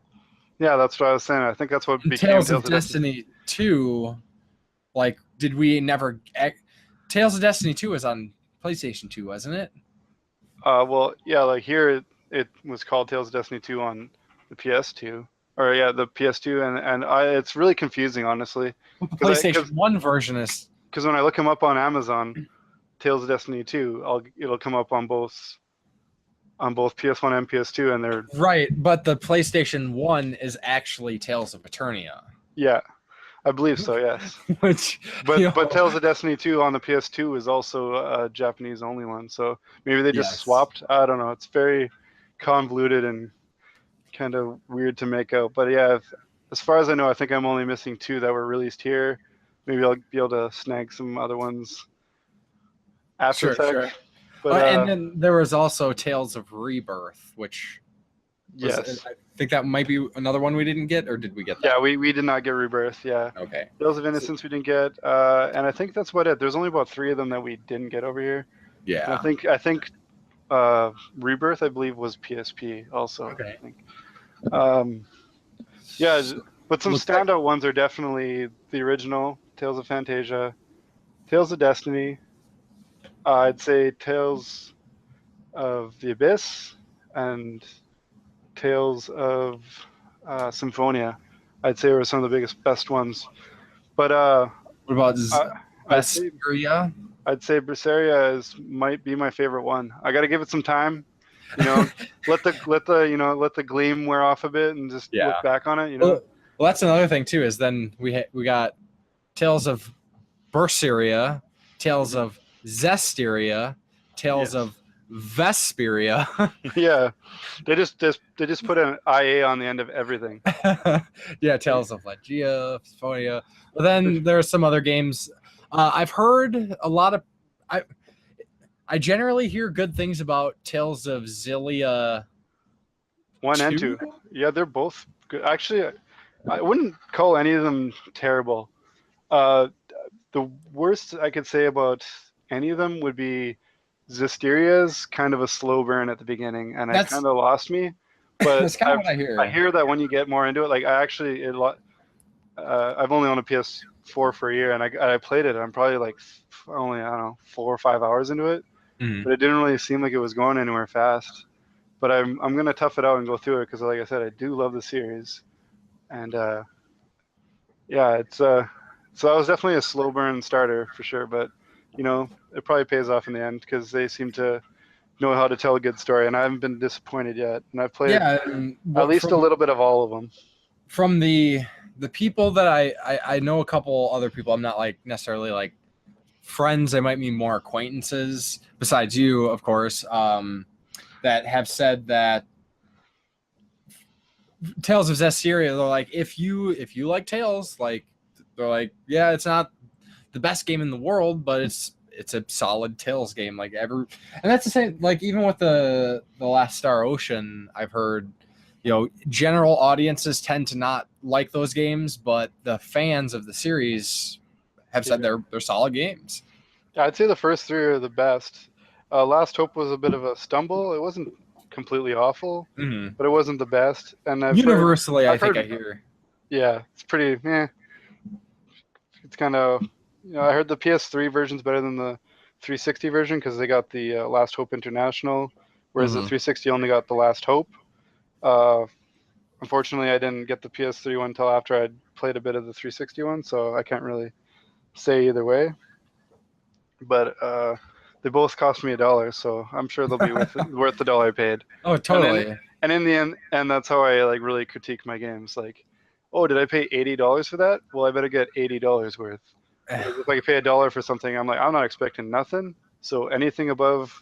Yeah, that's what I was saying. I think that's what And became Tales of Destiny 2, like, did we never... Tales of Destiny 2 was on PlayStation 2, wasn't it? Well, yeah, like here it was called Tales of Destiny 2 on the PS2, or yeah, the PS2, and it's really confusing, honestly. The PlayStation 1 version is... Because when I look them up on Amazon, Tales of Destiny 2, it'll come up on both PS1 and PS2, and they're Right, but the PlayStation 1 is actually Tales of Eternia. yeah, I believe so, yes. Which, But Tales of Destiny 2 on the PS2 is also a Japanese only one, so maybe they just Yes. swapped. I don't know. It's very convoluted and kind of weird to make out. But yeah, as far as I know, I think I'm only missing 2 that were released here. Maybe I'll be able to snag some other ones after the fact. Sure. But And then there was also Tales of Rebirth, which yes, I think that might be another one we didn't get, or did we get that? yeah, we did not get Rebirth. Yeah, Okay. Tales of Innocence we didn't get, and I think that's about it. There's only about 3 of them that we didn't get over here. Yeah. And I think Rebirth, I believe, was PSP also. Okay. I think. Yeah, but some Looks like- standout ones are definitely the original Tales of Fantasia, Tales of Destiny. I'd say Tales of the Abyss and Tales of Symphonia. I'd say were some of the best ones. But What about I'd say Berseria? Berseria might be my favorite one. I got to give it some time. You know, let the gleam wear off a bit and just Yeah. look back on it. You know. Well, that's another thing too. Is then we got Tales of Berseria, Tales of Zestiria, Tales Yes. of Vesperia. Yeah, they just put an IA on the end of everything. Yeah, Tales of Legia, Symphonia. But then there are some other games. I've heard a lot of. I generally hear good things about Tales of Xillia 1 and 2. Yeah, they're both good. Actually, I wouldn't call any of them terrible. The worst I could say about any of them would be Zestiria's kind of a slow burn at the beginning, and it kind of lost me. But That's kind of what I hear. I hear that when you get more into it, like I've only owned a PS4 for a year, and I played it. I'm probably like only, I don't know, 4 or 5 hours into it, but it didn't really seem like it was going anywhere fast. But I'm gonna tough it out and go through it because, like I said, I do love the series, and yeah, it's so that was definitely a slow burn starter for sure. But you know, it probably pays off in the end because they seem to know how to tell a good story, and I haven't been disappointed yet. And I've played at least a little bit of all of them. From the people that I know, a couple other people. I'm not like necessarily like friends. I might mean more acquaintances besides you, of course, that have said that Tales of Zestiria, they're like, if you like Tales, like, they're like, yeah, it's not the best game in the world, but it's a solid Tales game. Like and that's the same. Like even with the Last Star Ocean, I've heard, you know, general audiences tend to not like those games, but the fans of the series have said they're solid games. Yeah, I'd say the first 3 are the best. Last Hope was a bit of a stumble. It wasn't completely awful, Mm-hmm. but it wasn't the best. And Universally, I heard, hear. Yeah, it's pretty. It's kind of. I heard the PS3 version's better than the 360 version because they got the Last Hope International, whereas the 360 only got the Last Hope. Unfortunately, I didn't get the PS3 one until after I'd played a bit of the 360 one, so I can't really say either way. But they both cost me $1, so I'm sure they'll be worth the $1 I paid. Oh, totally. And in the end, and that's how I like really critique my games. Like, oh, did I pay $80 for that? Well, I better get $80 worth. If I pay $1 for something, I'm not expecting nothing. So anything above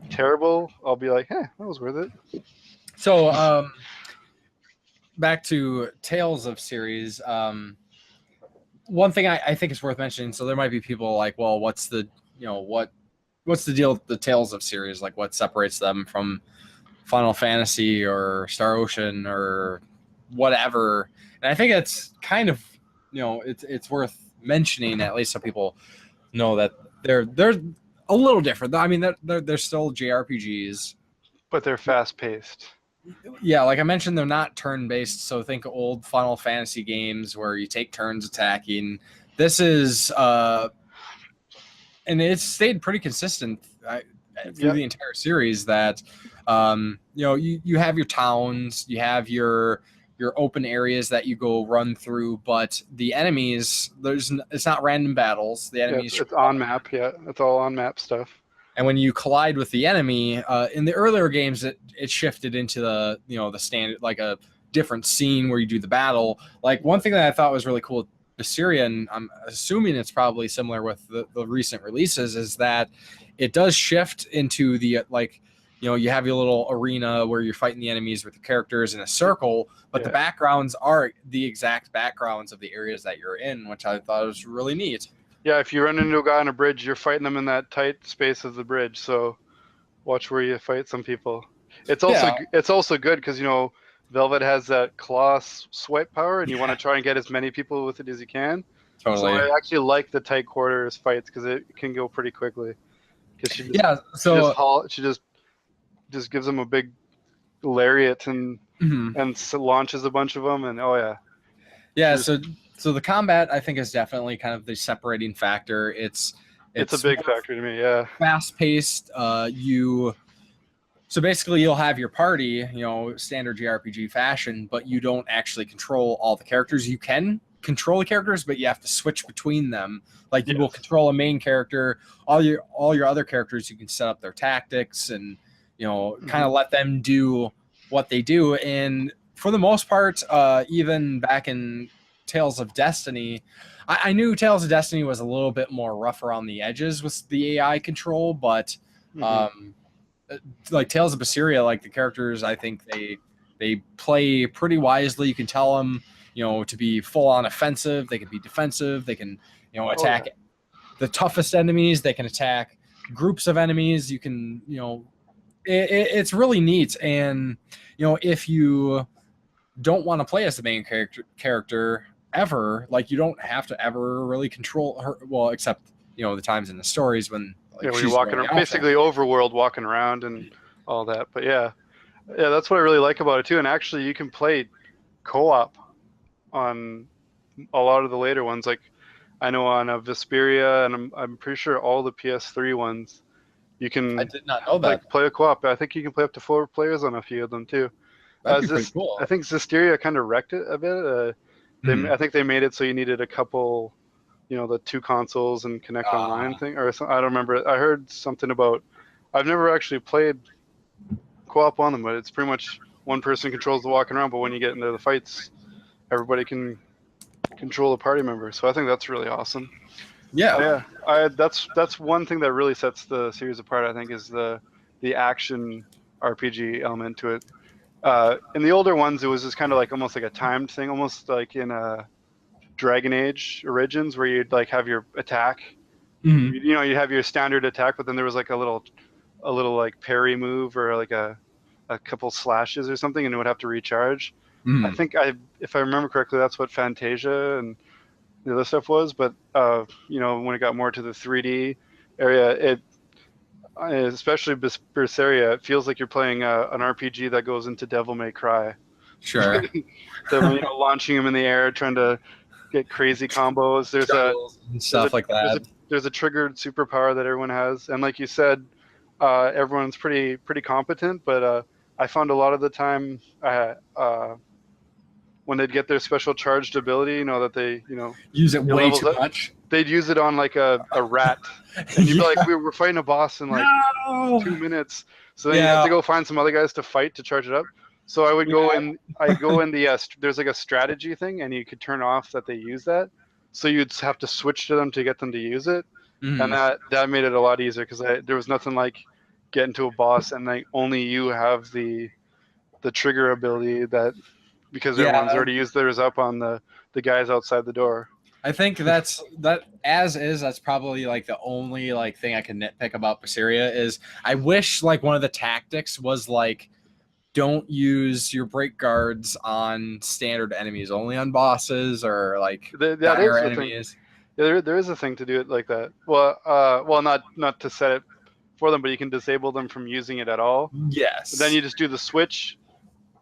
terrible, I'll be like, that was worth it. So back to Tales of series. One thing I think is worth mentioning. So there might be people like, well, what's the deal with the Tales of series? Like, what separates them from Final Fantasy or Star Ocean or whatever? And I think it's kind of, it's worth mentioning, at least so people know that they're a little different. I mean, they're still JRPGs, but they're fast paced. Yeah, like I mentioned, they're not turn-based, so think old Final Fantasy games where you take turns attacking. This is, and it's stayed pretty consistent through the entire series that, you have your towns, you have your open areas that you go run through, but the enemies, it's not random battles. The enemies, it's on map. Yeah, it's all on map stuff. And when you collide with the enemy, in the earlier games, it shifted into the standard, like a different scene where you do the battle. Like one thing that I thought was really cool with Berseria, and I'm assuming it's probably similar with the recent releases, is that it does shift into the you have your little arena where you're fighting the enemies with the characters in a circle, but the backgrounds are the exact backgrounds of the areas that you're in, which I thought was really neat. Yeah, if you run into a guy on a bridge, you're fighting them in that tight space of the bridge. So watch where you fight some people. It's also good because Velvet has that claw swipe power, and you want to try and get as many people with it as you can. Totally. So I actually like the tight quarters fights because it can go pretty quickly. She just gives them a big lariat and launches a bunch of them, and So the combat, I think, is definitely kind of the separating factor. It's a big factor to me. Yeah. Fast paced. So basically you'll have your party, standard JRPG fashion, but you don't actually control all the characters. You can control the characters, but you have to switch between them. Like you will control a main character, all your other characters, you can set up their tactics and, kind of let them do what they do. And for the most part, even back in Tales of Destiny, I knew Tales of Destiny was a little bit more rough around the edges with the AI control, but like Tales of Berseria, like the characters, I think they play pretty wisely. You can tell them, to be full on offensive. They can be defensive. They can, attack the toughest enemies. They can attack groups of enemies. You can, it's really neat. And, if you don't want to play as the main character ever, like you don't have to ever really control her. Well, except, the times in the stories when you're walking around, basically overworld walking around and all that. But yeah, that's what I really like about it too. And actually you can play co-op on a lot of the later ones. Like I know on a Vesperia, and I'm pretty sure all the PS3 ones, you can. I did not know that. Play a co-op. I think you can play up to 4 players on a few of them too. That'd be pretty cool. I think Zestiria kind of wrecked it a bit. I think they made it so you needed a couple, the 2 consoles and connect online thing, or I don't remember. I heard something about. I've never actually played co-op on them, but it's pretty much one person controls the walking around. But when you get into the fights, everybody can control a party member. So I think that's really awesome. Yeah. That's one thing that really sets the series apart. I think is the action RPG element to it. In the older ones, it was just kind of like almost like a timed thing, almost like in Dragon Age Origins, where you'd like have your attack. You have your standard attack, but then there was like a little like parry move or like a couple slashes or something, and it would have to recharge. I think if I remember correctly, that's what Fantasia and the other stuff was. But when it got more to the 3D area, especially Berseria, it feels like you're playing an RPG that goes into Devil May Cry. Sure. Launching him in the air, trying to get crazy combos. There's a triggered superpower that everyone has, and like you said, everyone's pretty competent. But I found a lot of the time, when they'd get their special charged ability, that they use it way too much. They'd use it on like a rat, and you'd be like, we're fighting a boss in like 2 minutes, so then you have to go find some other guys to fight to charge it up. So I would go in the there's like a strategy thing, and you could turn off that they use that, so you'd have to switch to them to get them to use it, and that made it a lot easier because there was nothing like getting to a boss and like only you have the trigger ability because everyone's already used theirs up on the guys outside the door. I think that's probably like the only like thing I can nitpick about Berseria is I wish like one of the tactics was like don't use your break guards on standard enemies, only on bosses or like dire enemies. There is a thing to do it like that. Well, not to set it for them, but you can disable them from using it at all. Yes. But then you just do the switch,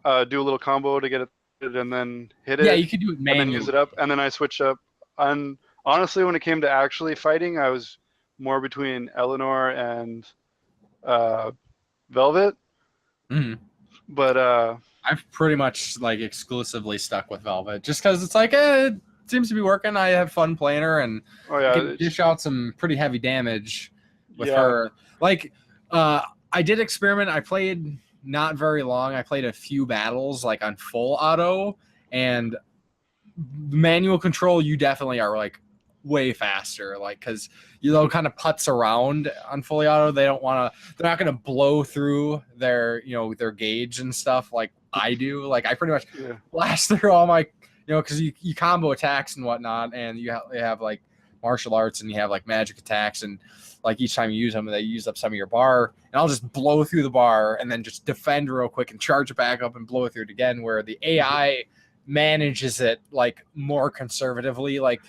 do a little combo to get it, and then hit it. Yeah, you can do it manually. And then use it up, and then I switch up. And honestly, when it came to actually fighting, I was more between Eleanor and Velvet. Mm-hmm. But I've pretty much like exclusively stuck with Velvet just because it's like it seems to be working. I have fun playing her, and can dish out some pretty heavy damage with her. Like I did experiment. I played not very long. I played a few battles like on full auto, and manual control. You definitely are like way faster, like because kind of putts around on fully auto. They're not gonna blow through their gauge and stuff like I do. Like I pretty much blast through all my because you combo attacks and whatnot, and you have like martial arts and you have like magic attacks, and like each time you use them they use up some of your bar, and I'll just blow through the bar and then just defend real quick and charge it back up and blow through it again, where the AI manages it like more conservatively. Like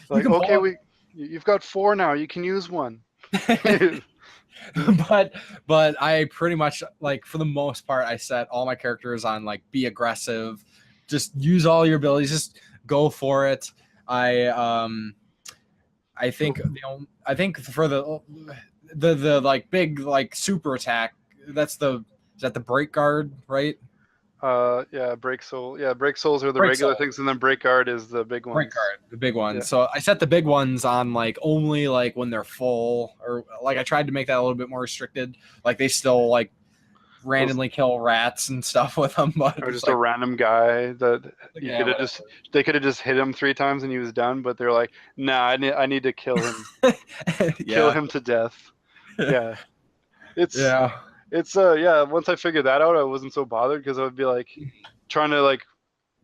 you've got 4 now, you can use 1. but I pretty much like for the most part I set all my characters on like be aggressive, just use all your abilities, just go for it. I think for the like big like super attack, is that the break guard, right? Break soul. Yeah, break souls are the regular things, and then break guard is the big ones. Break guard, the big ones. Yeah. So I set the big ones on like only like when they're full, or like I tried to make that a little bit more restricted. Like they still like randomly kill rats and stuff with them, but or just a random guy that they could have just hit him 3 times and he was done, but they're like, nah, I need to kill him, kill him to death. Yeah, It's once I figured that out, I wasn't so bothered because I would be like trying to like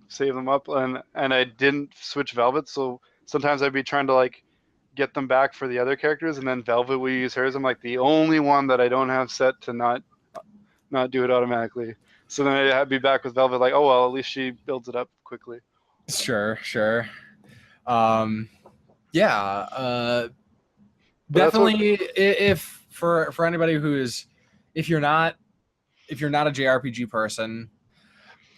save them up, and I didn't switch Velvet, so sometimes I'd be trying to like get them back for the other characters, and then Velvet would use hers. I'm like the only one that I don't have set to not do it automatically. So then I'd be back with Velvet like, oh well, at least she builds it up quickly. Sure. Definitely if for anybody who is, if you're not a JRPG person,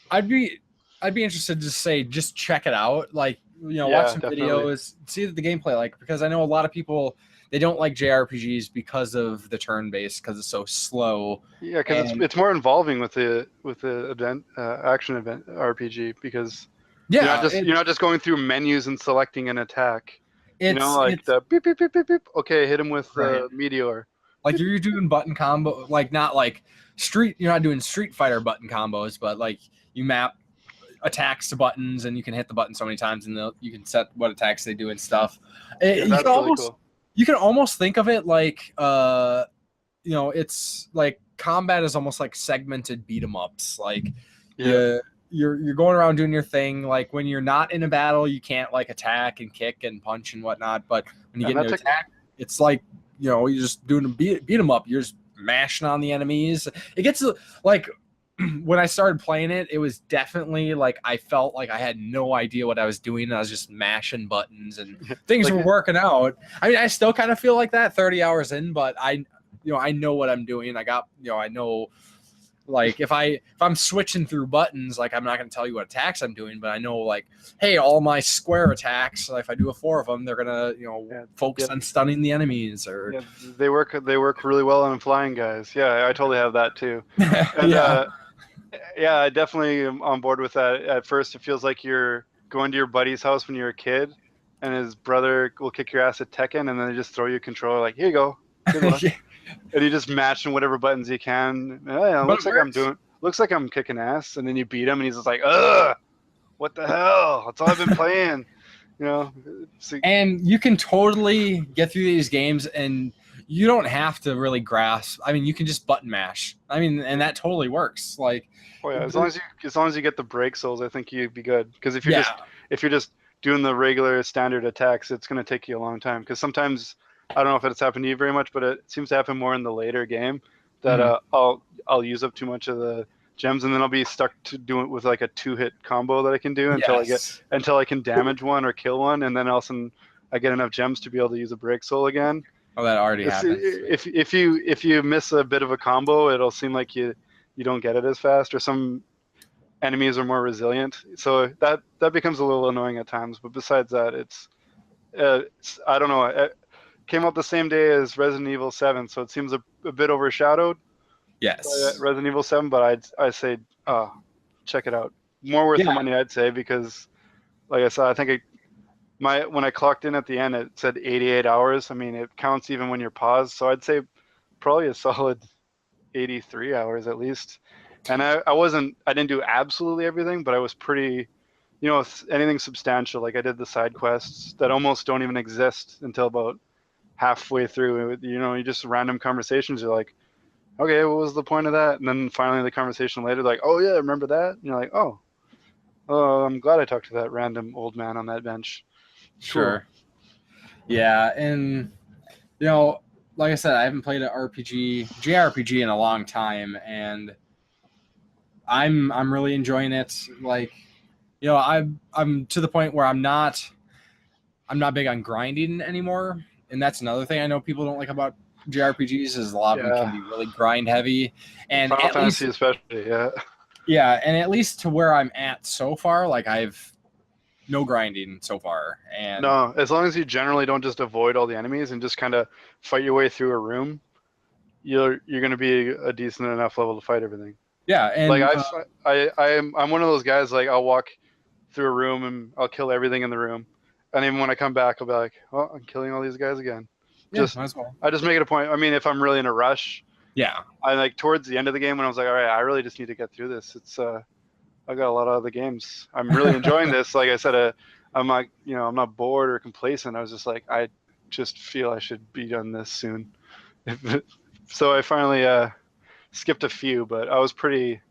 I'd be interested to say just check it out. Like watch some videos, see the gameplay, like because I know a lot of people they don't like JRPGs because of the turn-based, because it's so slow. Yeah, because it's more involving with the event action event RPG, because you're not just going through menus and selecting an attack. The beep beep beep beep beep. Okay, hit him with the meteor. Like you're doing button combo, like not like you're not doing Street Fighter button combos, but like you map attacks to buttons and you can hit the button so many times and you can set what attacks they do and stuff. That's really cool. You can almost think of it like it's like combat is almost like segmented beat 'em ups. Like you're going around doing your thing. Like when you're not in a battle, you can't like attack and kick and punch and whatnot. But when you get into attack, it's like you're just doing a beat 'em up. You're just mashing on the enemies. It gets like when I started playing it, it was definitely like I felt like I had no idea what I was doing, and I was just mashing buttons and things were working out. I mean, I still kind of feel like that 30 hours in, but I know what I'm doing. I know, like if I'm switching through buttons, like I'm not going to tell you what attacks I'm doing, but I know like, hey, all my square attacks, if I do a 4 of them, they're gonna focus on stunning the enemies. Or they work really well on flying guys. Yeah, I totally have that too. And, yeah, I definitely am on board with that. At first, it feels like you're going to your buddy's house when you're a kid, and his brother will kick your ass at Tekken, and then they just throw you a controller like, here you go, good luck. And you just match in whatever buttons you can. Looks like I'm kicking ass, and then you beat him, and he's just like, ugh, what the hell? That's all I've been playing, And you can totally get through these games, and you don't have to really grasp. I mean, you can just button mash. I mean, and that totally works. Like, as long as you get the break souls, I think you'd be good. Because if you're just doing the regular standard attacks, it's going to take you a long time. Because sometimes, I don't know if it's happened to you very much, but it seems to happen more in the later game that I'll use up too much of the gems, and then I'll be stuck to do it with like a 2-hit combo that I can do until I can damage one or kill one, and then all of a sudden I get enough gems to be able to use a break soul again. Oh, that already happens. If you miss a bit of a combo, it'll seem like you don't get it as fast, or some enemies are more resilient. So that becomes a little annoying at times. But besides that, it's I don't know. It came out the same day as Resident Evil 7, so it seems a bit overshadowed. Yes. By Resident Evil 7, but I'd say check it out. More worth the money, I'd say, because like I said, I think when I clocked in at the end, it said 88 hours. I mean, it counts even when you're paused. So I'd say probably a solid 83 hours at least. And I didn't do absolutely everything, but I was pretty, anything substantial. Like I did the side quests that almost don't even exist until about halfway through. You just random conversations. You're like, okay, what was the point of that? And then finally the conversation later, like, oh yeah, remember that? And you're like, oh, I'm glad I talked to that random old man on that bench. Sure. Cool. Yeah, and like I said, I haven't played an JRPG in a long time, and I'm really enjoying it. Like, I'm to the point where I'm not big on grinding anymore, and that's another thing I know people don't like about JRPGs is a lot of them can be really grind heavy, and Final Fantasy especially, and at least to where I'm at so far, like I've no grinding so far. And no, as long as you generally don't just avoid all the enemies and just kind of fight your way through a room, you're going to be a decent enough level to fight everything. Yeah, and like I'm one of those guys. Like I'll walk through a room and I'll kill everything in the room, and even when I come back, I'll be like, "Oh, I'm killing all these guys again." Might as well. I just make it a point. I mean, if I'm really in a rush, I like towards the end of the game when I was like, "All right, I really just need to get through this." It's I got a lot of other games. I'm really enjoying this. Like I said, I'm not, I'm not bored or complacent. I was just like, I just feel I should be done this soon. So I finally skipped a few, but I was pretty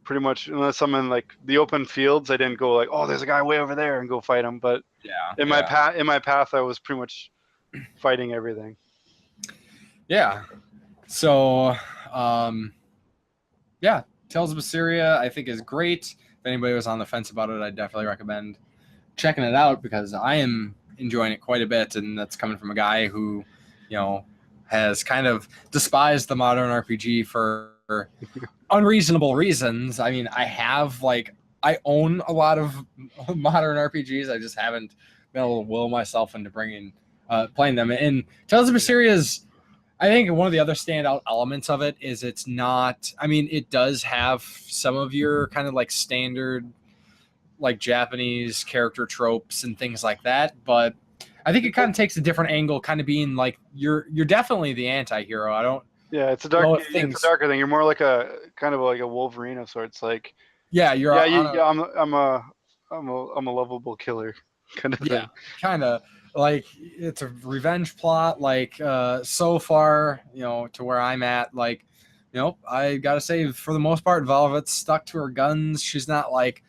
much, unless I'm in like the open fields, I didn't go like, oh, there's a guy way over there and go fight him. But in my path, I was pretty much fighting everything. Yeah. So, Tales of Berseria, I think, is great. If anybody was on the fence about it, I'd definitely recommend checking it out because I am enjoying it quite a bit, and that's coming from a guy who, has kind of despised the modern RPG for unreasonable reasons. I mean, I own a lot of modern RPGs. I just haven't been able to will myself into playing them. And Tales of Berseria is, I think one of the other standout elements of it is it's not, I mean, it does have some of your kind of like standard, like Japanese character tropes and things like that. But I think it kind of takes a different angle, kind of being like, you're definitely the anti-hero. It's a darker thing. You're more like a kind of like a Wolverine of sorts. Like, I'm a lovable killer kind of thing. Yeah, kind of. Like it's a revenge plot, like so far, to where I'm at, like, I gotta say, for the most part, Velvet's stuck to her guns. She's not like,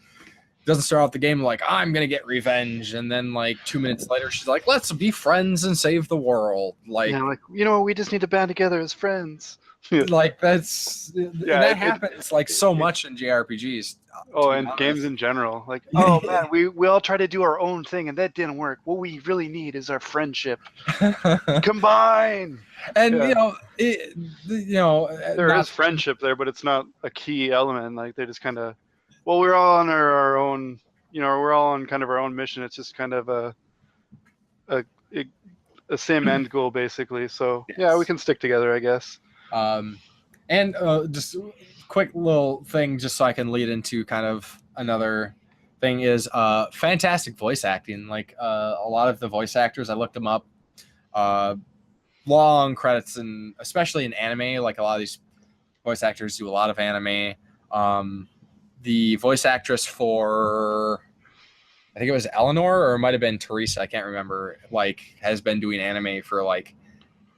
doesn't start out the game like, I'm gonna get revenge, and then like 2 minutes later she's like, let's be friends and save the world. Like, we just need to band together as friends. Like that it- happens like so much in JRPGs. Oh, be and honest. games in general. Like, oh man, we all try to do our own thing and that didn't work. What we really need is our friendship. Combine. And Yeah. There not- is friendship there, but it's not a key element. Like they just kind of, well, we're all on our own. We're all on kind of our own mission. It's just kind of a same end goal basically. So yeah, we can stick together, I guess. And just quick little thing, just so I can lead into kind of another thing is fantastic voice acting. Like a lot of the voice actors, I looked them up. Long credits, and especially in anime, like a lot of these voice actors do a lot of anime. The voice actress for, I think it was Eleanor, or it might have been Teresa, I can't remember, like has been doing anime for like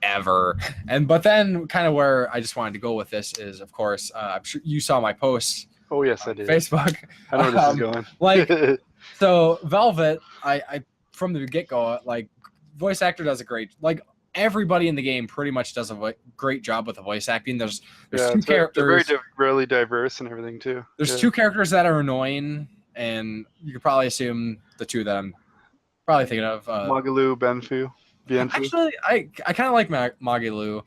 ever. But then kind of where I just wanted to go with this is, of course, I'm sure you saw my post. Oh yes, I on did. Facebook. I know where this is going. Like, so Velvet, I from the get-go, like voice actor does a great, like everybody in the game pretty much does a great job with the voice acting. There's two characters. They're really diverse and everything too. There's two characters that are annoying, and you could probably assume the two that I'm probably thinking of. Magalu, Bienfu. Actually, I kind of like Magilu.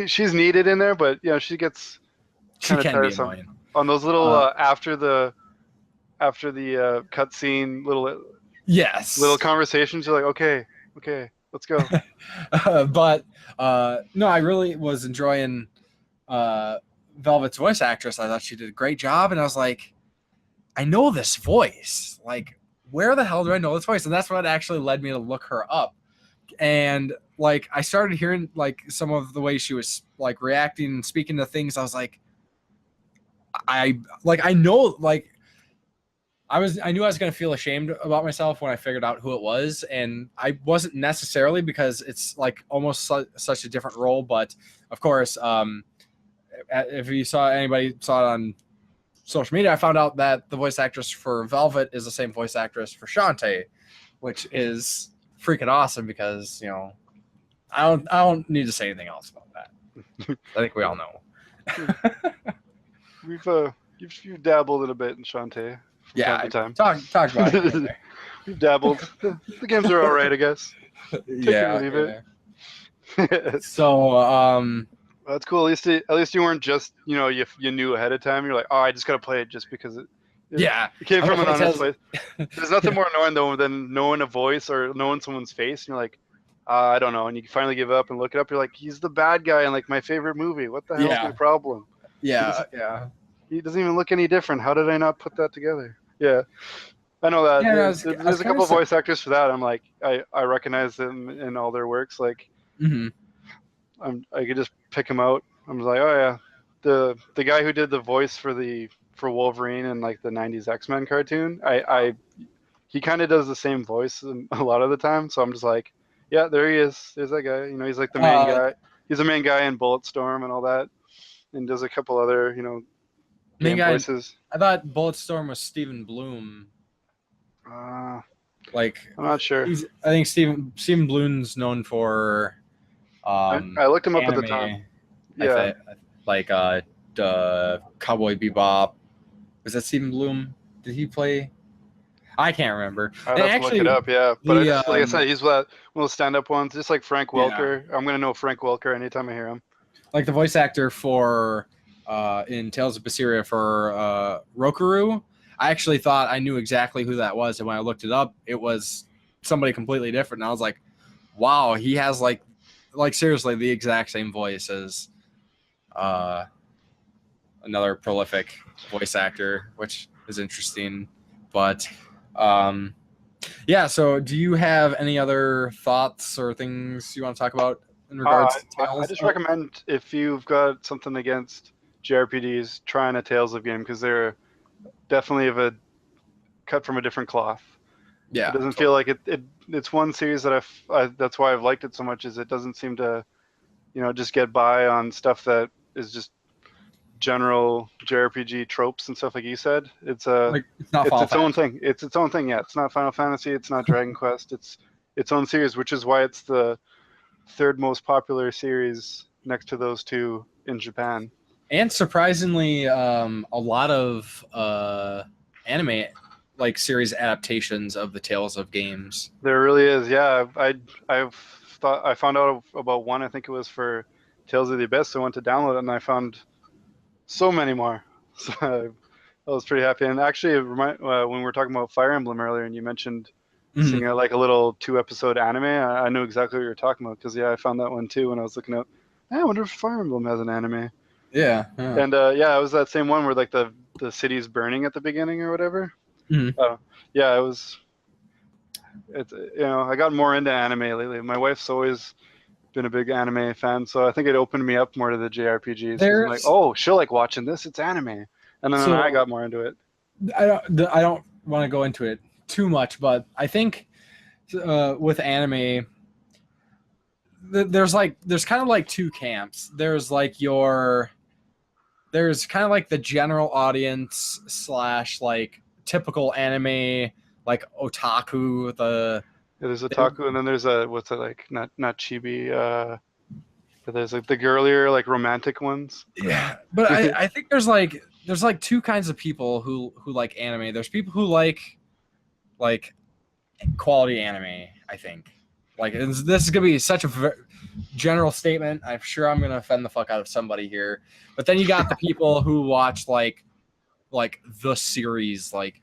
She's needed in there, but she gets she can tiresome. be annoying On those little after the cutscene little conversations. You're like, okay, let's go. But no, I really was enjoying Velvet's voice actress. I thought she did a great job, and I was like, I know this voice. Like, where the hell do I know this voice? And that's what actually led me to look her up. And like, I started hearing like some of the way she was like reacting and speaking to things. I was like, I know, like, I knew I was going to feel ashamed about myself when I figured out who it was. And I wasn't necessarily, because it's like almost such a different role. But of course, if anybody saw it on social media, I found out that the voice actress for Velvet is the same voice actress for Shantae, which is freaking awesome, because I don't need to say anything else about that. I think we all know. You've dabbled in a bit in Shantae. Yeah, time. Talk about it. We've dabbled. The games are all right, I guess. Yeah. So that's cool. At least you weren't just you knew ahead of time. You're like, oh, I just gotta play it just because it came from an honest place. There's nothing more annoying though than knowing a voice or knowing someone's face, and you're like, I don't know, and you finally give up and look it up. You're like, he's the bad guy in like my favorite movie. What the hell's my problem? Yeah. He doesn't even look any different. How did I not put that together? Yeah, I know that. Yeah, there's a couple of voice actors for that. I'm like, I recognize them in all their works. Like, I could just pick them out. I'm just like, oh yeah, the guy who did the voice for Wolverine in like the '90s X-Men cartoon. He kind of does the same voice a lot of the time. So I'm just like, yeah, there he is. There's that guy. He's like the main guy. He's the main guy in Bulletstorm and all that, and does a couple other game voices. I thought Bulletstorm was Stephen Bloom. Like, I'm not sure. I think Stephen Bloom's known for. I looked him up anime, at the time. Yeah, like Cowboy Bebop. Was that Stephen Bloom? Did he play? I can't remember. I'd have to look it up. Yeah, but like I said, he's one of those stand-up ones, just like Frank Welker. Yeah. I'm gonna know Frank Welker anytime I hear him. Like the voice actor for in Tales of Berseria for Rokurou. I actually thought I knew exactly who that was, and when I looked it up, it was somebody completely different. And I was like, "Wow, he has like seriously the exact same voice as another prolific voice actor," which is interesting. But yeah. So, do you have any other thoughts or things you want to talk about in regards to Tales? I just recommend, if you've got something against JRPGs, trying a Tales of game, because they're definitely cut from a different cloth. Yeah, it doesn't feel like it's one series that that's why I've liked it so much, is it doesn't seem to just get by on stuff that is just general JRPG tropes and stuff, like you said. It's its own thing. It's its own thing. Yeah, it's not Final Fantasy, it's not Dragon Quest, it's its own series, which is why it's the third most popular series next to those two in Japan. And surprisingly, a lot of anime like series adaptations of the Tales of games. There really is, yeah. I found out about one. I think it was for Tales of the Abyss. I went to download it, and I found so many more. So I was pretty happy. And actually, when we were talking about Fire Emblem earlier, and you mentioned seeing like a little 2-episode anime, I knew exactly what you were talking about because I found that one too when I was looking up. I wonder if Fire Emblem has an anime. Yeah. And it was that same one where like the city's burning at the beginning or whatever. Yeah, it was. It's I got more into anime lately. My wife's always been a big anime fan, so I think it opened me up more to the JRPGs. I'm like, oh, she'll like watching this. It's anime, and then I got more into it. I don't want to go into it too much, but I think with anime, there's kind of like two camps. There's kind of like the general audience / like typical anime, like otaku. There's otaku, and then there's what's it like? Not chibi. But there's like the girlier, like romantic ones. Yeah, but I think there's like two kinds of people who like anime. There's people who like quality anime. I think this is gonna be such a general statement. I'm sure I'm gonna offend the fuck out of somebody here. But then you got the people who watch like the series. Like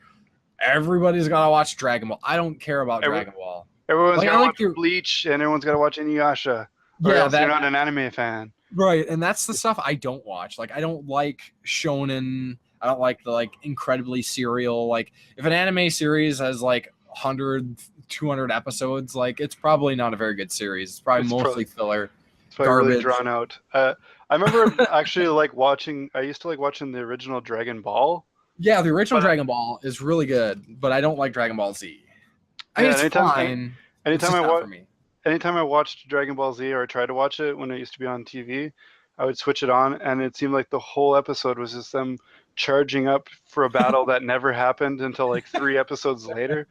everybody's gotta watch Dragon Ball. I don't care about Dragon Ball. Everyone's gotta watch Bleach, and everyone's gotta watch Inuyasha. Or else you're not an anime fan. Right, and that's the stuff I don't watch. Like I don't like shonen. I don't like the incredibly serial. Like if an anime series has like 100, 200 episodes, like it's probably not a very good series. It's probably mostly filler. It's probably really drawn out. I remember actually I used to like watching the original Dragon Ball. Yeah, the original Dragon Ball is really good, but I don't like Dragon Ball Z. I mean, it's fine. Anytime I watched Dragon Ball Z, or I tried to watch it when it used to be on TV, I would switch it on, and it seemed like the whole episode was just them charging up for a battle that never happened until like 3 episodes later.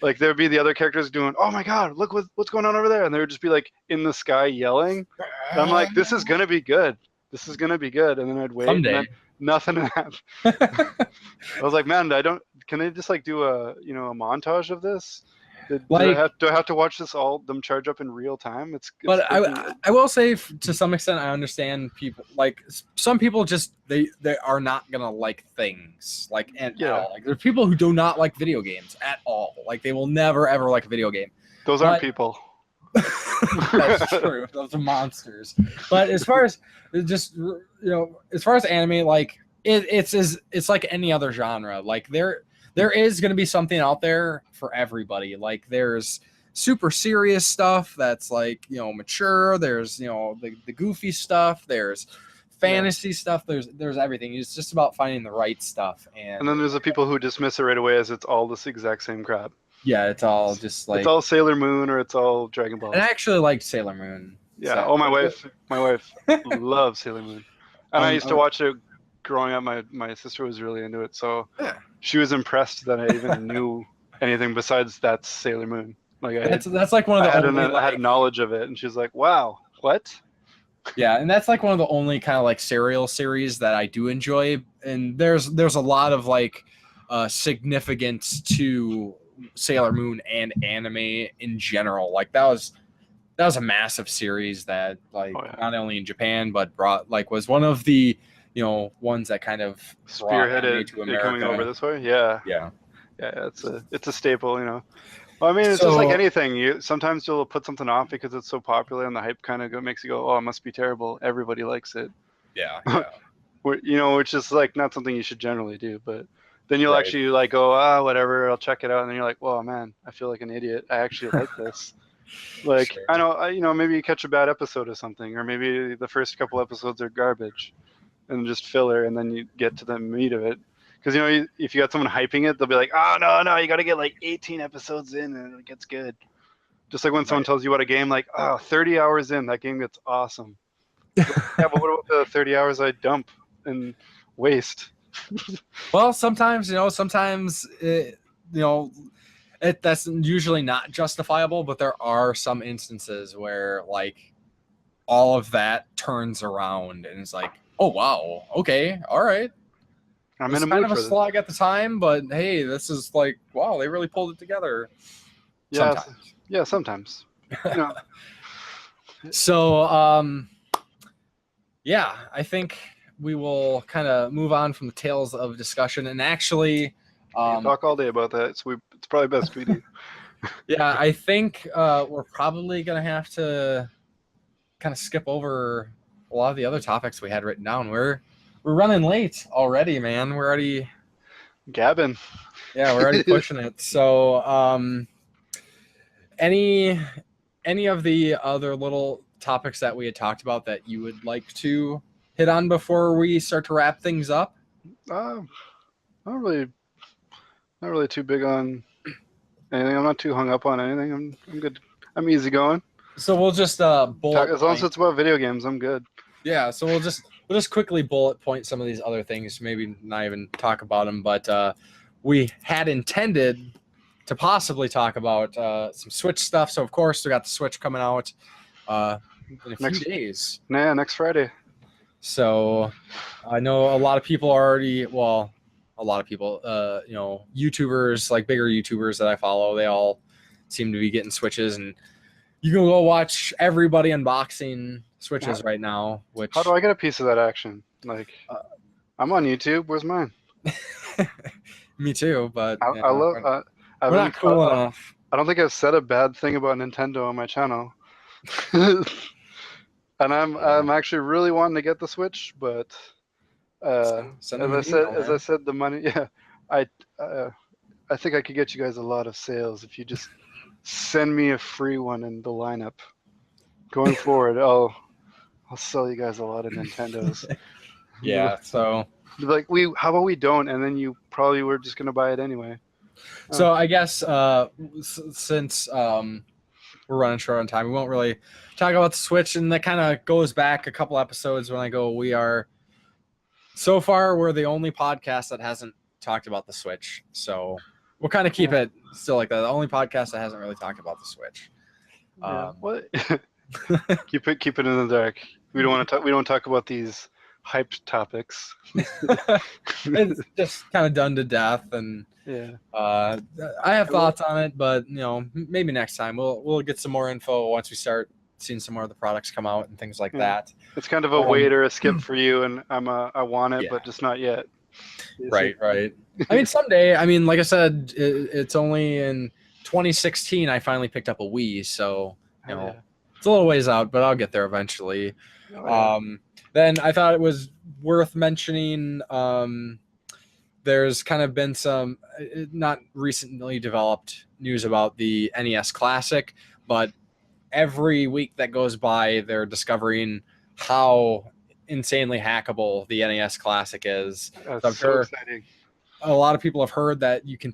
Like there'd be the other characters doing, "Oh my God, look what's going on over there," and they would just be like in the sky yelling. And I'm like, "This is gonna be good. This is gonna be good." And then I'd wait, someday. And then nothing happened. I was like, "Man, can they just like do a montage of this?" Do I have to watch this them charge up in real time? I will say to some extent I understand people. Like some people just they are not gonna like things at all. Like there's people who do not like video games at all. Like they will never ever like a video game. Those aren't people. That's true. Those are monsters. But as far as as far as anime, like it's like any other genre. Like there is going to be something out there for everybody. Like there's super serious stuff that's like, mature. There's, the goofy stuff. There's fantasy stuff. There's everything. It's just about finding the right stuff. And then there's the people who dismiss it right away as it's all this exact same crap. Yeah, it's all just like... It's all Sailor Moon or it's all Dragon Ball. And I actually liked Sailor Moon. Yeah. So. My wife loves Sailor Moon. And I used to watch it growing up. My sister was really into it. So... Yeah. She was impressed that I even knew anything besides that's Sailor Moon. Like that's like one of the I had knowledge of it, and she's like, "Wow, what?" Yeah, and that's like one of the only kind of like serial series that I do enjoy. And there's a lot of like significance to Sailor Moon and anime in general. Like that was a massive series that not only in Japan but was one of the ones that kind of spearheaded to America. Coming over this way. Yeah. It's a staple, Well, I mean, it's just like anything. Sometimes you'll put something off because it's so popular, and the hype kind of makes you go, "Oh, it must be terrible. Everybody likes it." Yeah. Which is like not something you should generally do, but then you'll actually like go, whatever, I'll check it out, and then you're like, "Well, man, I feel like an idiot. I actually like this." Like sure. I know, maybe you catch a bad episode of something, or maybe the first couple episodes are garbage and just filler, and then you get to the meat of it. Because if you got someone hyping it, they'll be like, "Oh no, you got to get like 18 episodes in, and it gets good." Just like when someone tells you about a game, like, 30 hours in, that game gets awesome. Yeah, but what about the 30 hours I dump and waste? Well, sometimes that's usually not justifiable, but there are some instances where like all of that turns around and it's like, oh wow, okay, all right. I'm It's in a kind mood of for a this. slog at the time, but hey, this is like, wow, they really pulled it together. Yeah, Sometimes. yeah, sometimes. You know, So, yeah, I think we will kind of move on from the tales of discussion and actually, you can talk all day about that. It's probably best we do. yeah, I think we're probably gonna have to kind of skip over a lot of the other topics we had written down. We're running late already, man. We're already Gabbing. we're already pushing it. So, any of the other little topics that we had talked about that you would like to hit on before we start to wrap things up? Not really too big on anything. I'm not too hung up on anything. I'm good. I'm easygoing. So we'll just bullet As long as point. it's about video games, I'm good. Yeah, so we'll just quickly bullet point some of these other things, maybe not even talk about them, but we had intended to possibly talk about some Switch stuff. So of course we got the Switch coming out in a few days. Yeah, next Friday. So I know a lot of people are already, well, a lot of people, YouTubers, like bigger YouTubers that I follow, they all seem to be getting Switches, and you can go watch everybody unboxing Switches right now. Which How do I get a piece of that action? Like, I'm on YouTube. Where's mine? me too, but I love. we're not cool enough. I don't think I've said a bad thing about Nintendo on my channel. And I'm actually really wanting to get the Switch, but Send them an email, as I said, the money. Yeah, I think I could get you guys a lot of sales if you just send me a free one in the lineup. Going forward, I'll sell you guys a lot of Nintendos. Yeah, so Like how about we don't, and then you probably were just gonna buy it anyway. So I guess since we're running short on time, we won't really talk about the Switch, and that kind of goes back a couple episodes when I go, so far we're the only podcast that hasn't talked about the Switch. So we'll kind of keep it still like that. The only podcast that hasn't really talked about the Switch. What? keep it in the dark. We don't want to talk. We don't talk about these hyped topics. It's just kind of done to death, and I have thoughts on it, but maybe next time we'll get some more info once we start seeing some more of the products come out and things like that. It's kind of a wait or a skip for you, and I want it, but just not yet. Right. I mean, someday. I mean, like I said, it's only in 2016 I finally picked up a Wii, so it's a little ways out, but I'll get there eventually. Then I thought it was worth mentioning. There's kind of been some not recently developed news about the NES Classic, but every week that goes by, they're discovering how insanely hackable the NES Classic is. That's so exciting. A lot of people have heard that you can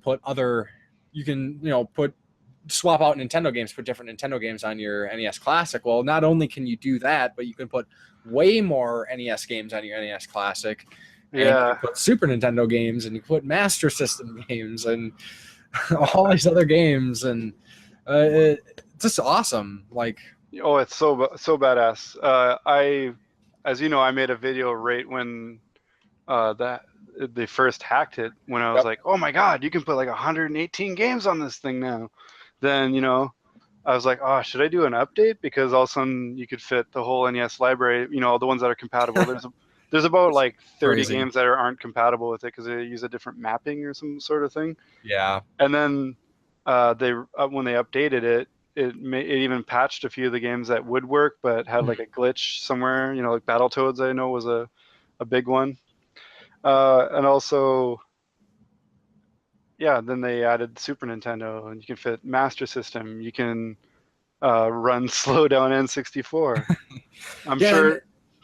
swap out Nintendo games, put different Nintendo games on your NES Classic. Well, not only can you do that, but you can put way more NES games on your NES Classic. And you can put Super Nintendo games, and you can put Master System games, and all these other games, and it's just awesome. Like, it's so badass. As you know, I made a video right when they first hacked it. When I was like, oh my god, you can put like 118 games on this thing now. Then I was like, oh, should I do an update? Because all of a sudden you could fit the whole NES library, the ones that are compatible. There's about like 30 games that aren't compatible with it because they use a different mapping or some sort of thing. Yeah. And then when they updated it, it even patched a few of the games that would work but had like a glitch somewhere. Like Battletoads, I know was a big one. And also, then they added Super Nintendo, and you can fit Master System. You can run slow down N64. I'm sure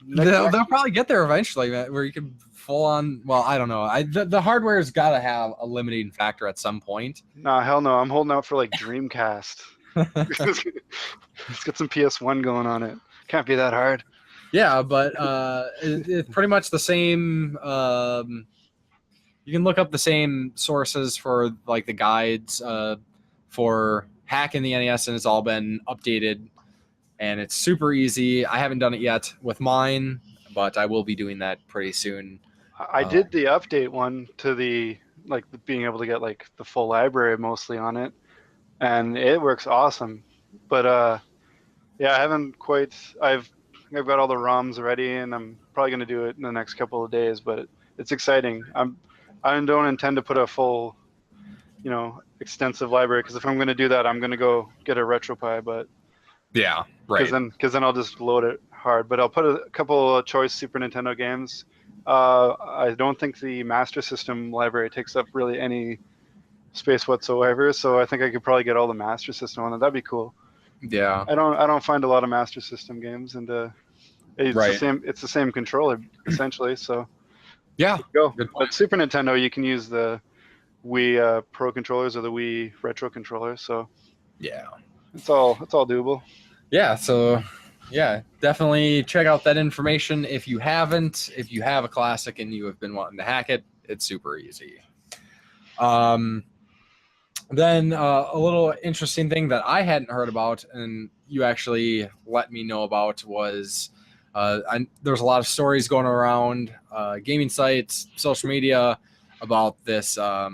they'll probably get there eventually, where you can full on. Well, I don't know. The hardware's got to have a limiting factor at some point. Nah, hell no. I'm holding out for like Dreamcast. Let's get some PS1 going on it. Can't be that hard. Yeah, but it's pretty much the same. You can look up the same sources for like the guides for hacking the NES, and it's all been updated and it's super easy. I haven't done it yet with mine, but I will be doing that pretty soon. I did the update one to being able to get like the full library mostly on it, and it works awesome. But yeah, I haven't quite. I've got all the ROMs ready, and I'm probably going to do it in the next couple of days. But it's exciting. I don't intend to put a full, extensive library, because if I'm going to do that, I'm going to go get a RetroPie. But Yeah, right. Because then I'll just load it hard. But I'll put a couple of choice Super Nintendo games. I don't think the Master System library takes up really any space whatsoever, so I think I could probably get all the Master System on it. That'd be cool. Yeah. I don't find a lot of Master System games, and it's Right. the same controller essentially. So Yeah. go. Good point. But Super Nintendo, you can use the Wii Pro controllers or the Wii Retro controller, so Yeah. it's all doable. Yeah. So, yeah, definitely check out that information if you haven't. If you have a classic and you have been wanting to hack it, it's super easy. Then a little interesting thing that I hadn't heard about, and you actually let me know about, was there's a lot of stories going around gaming sites, social media, about this a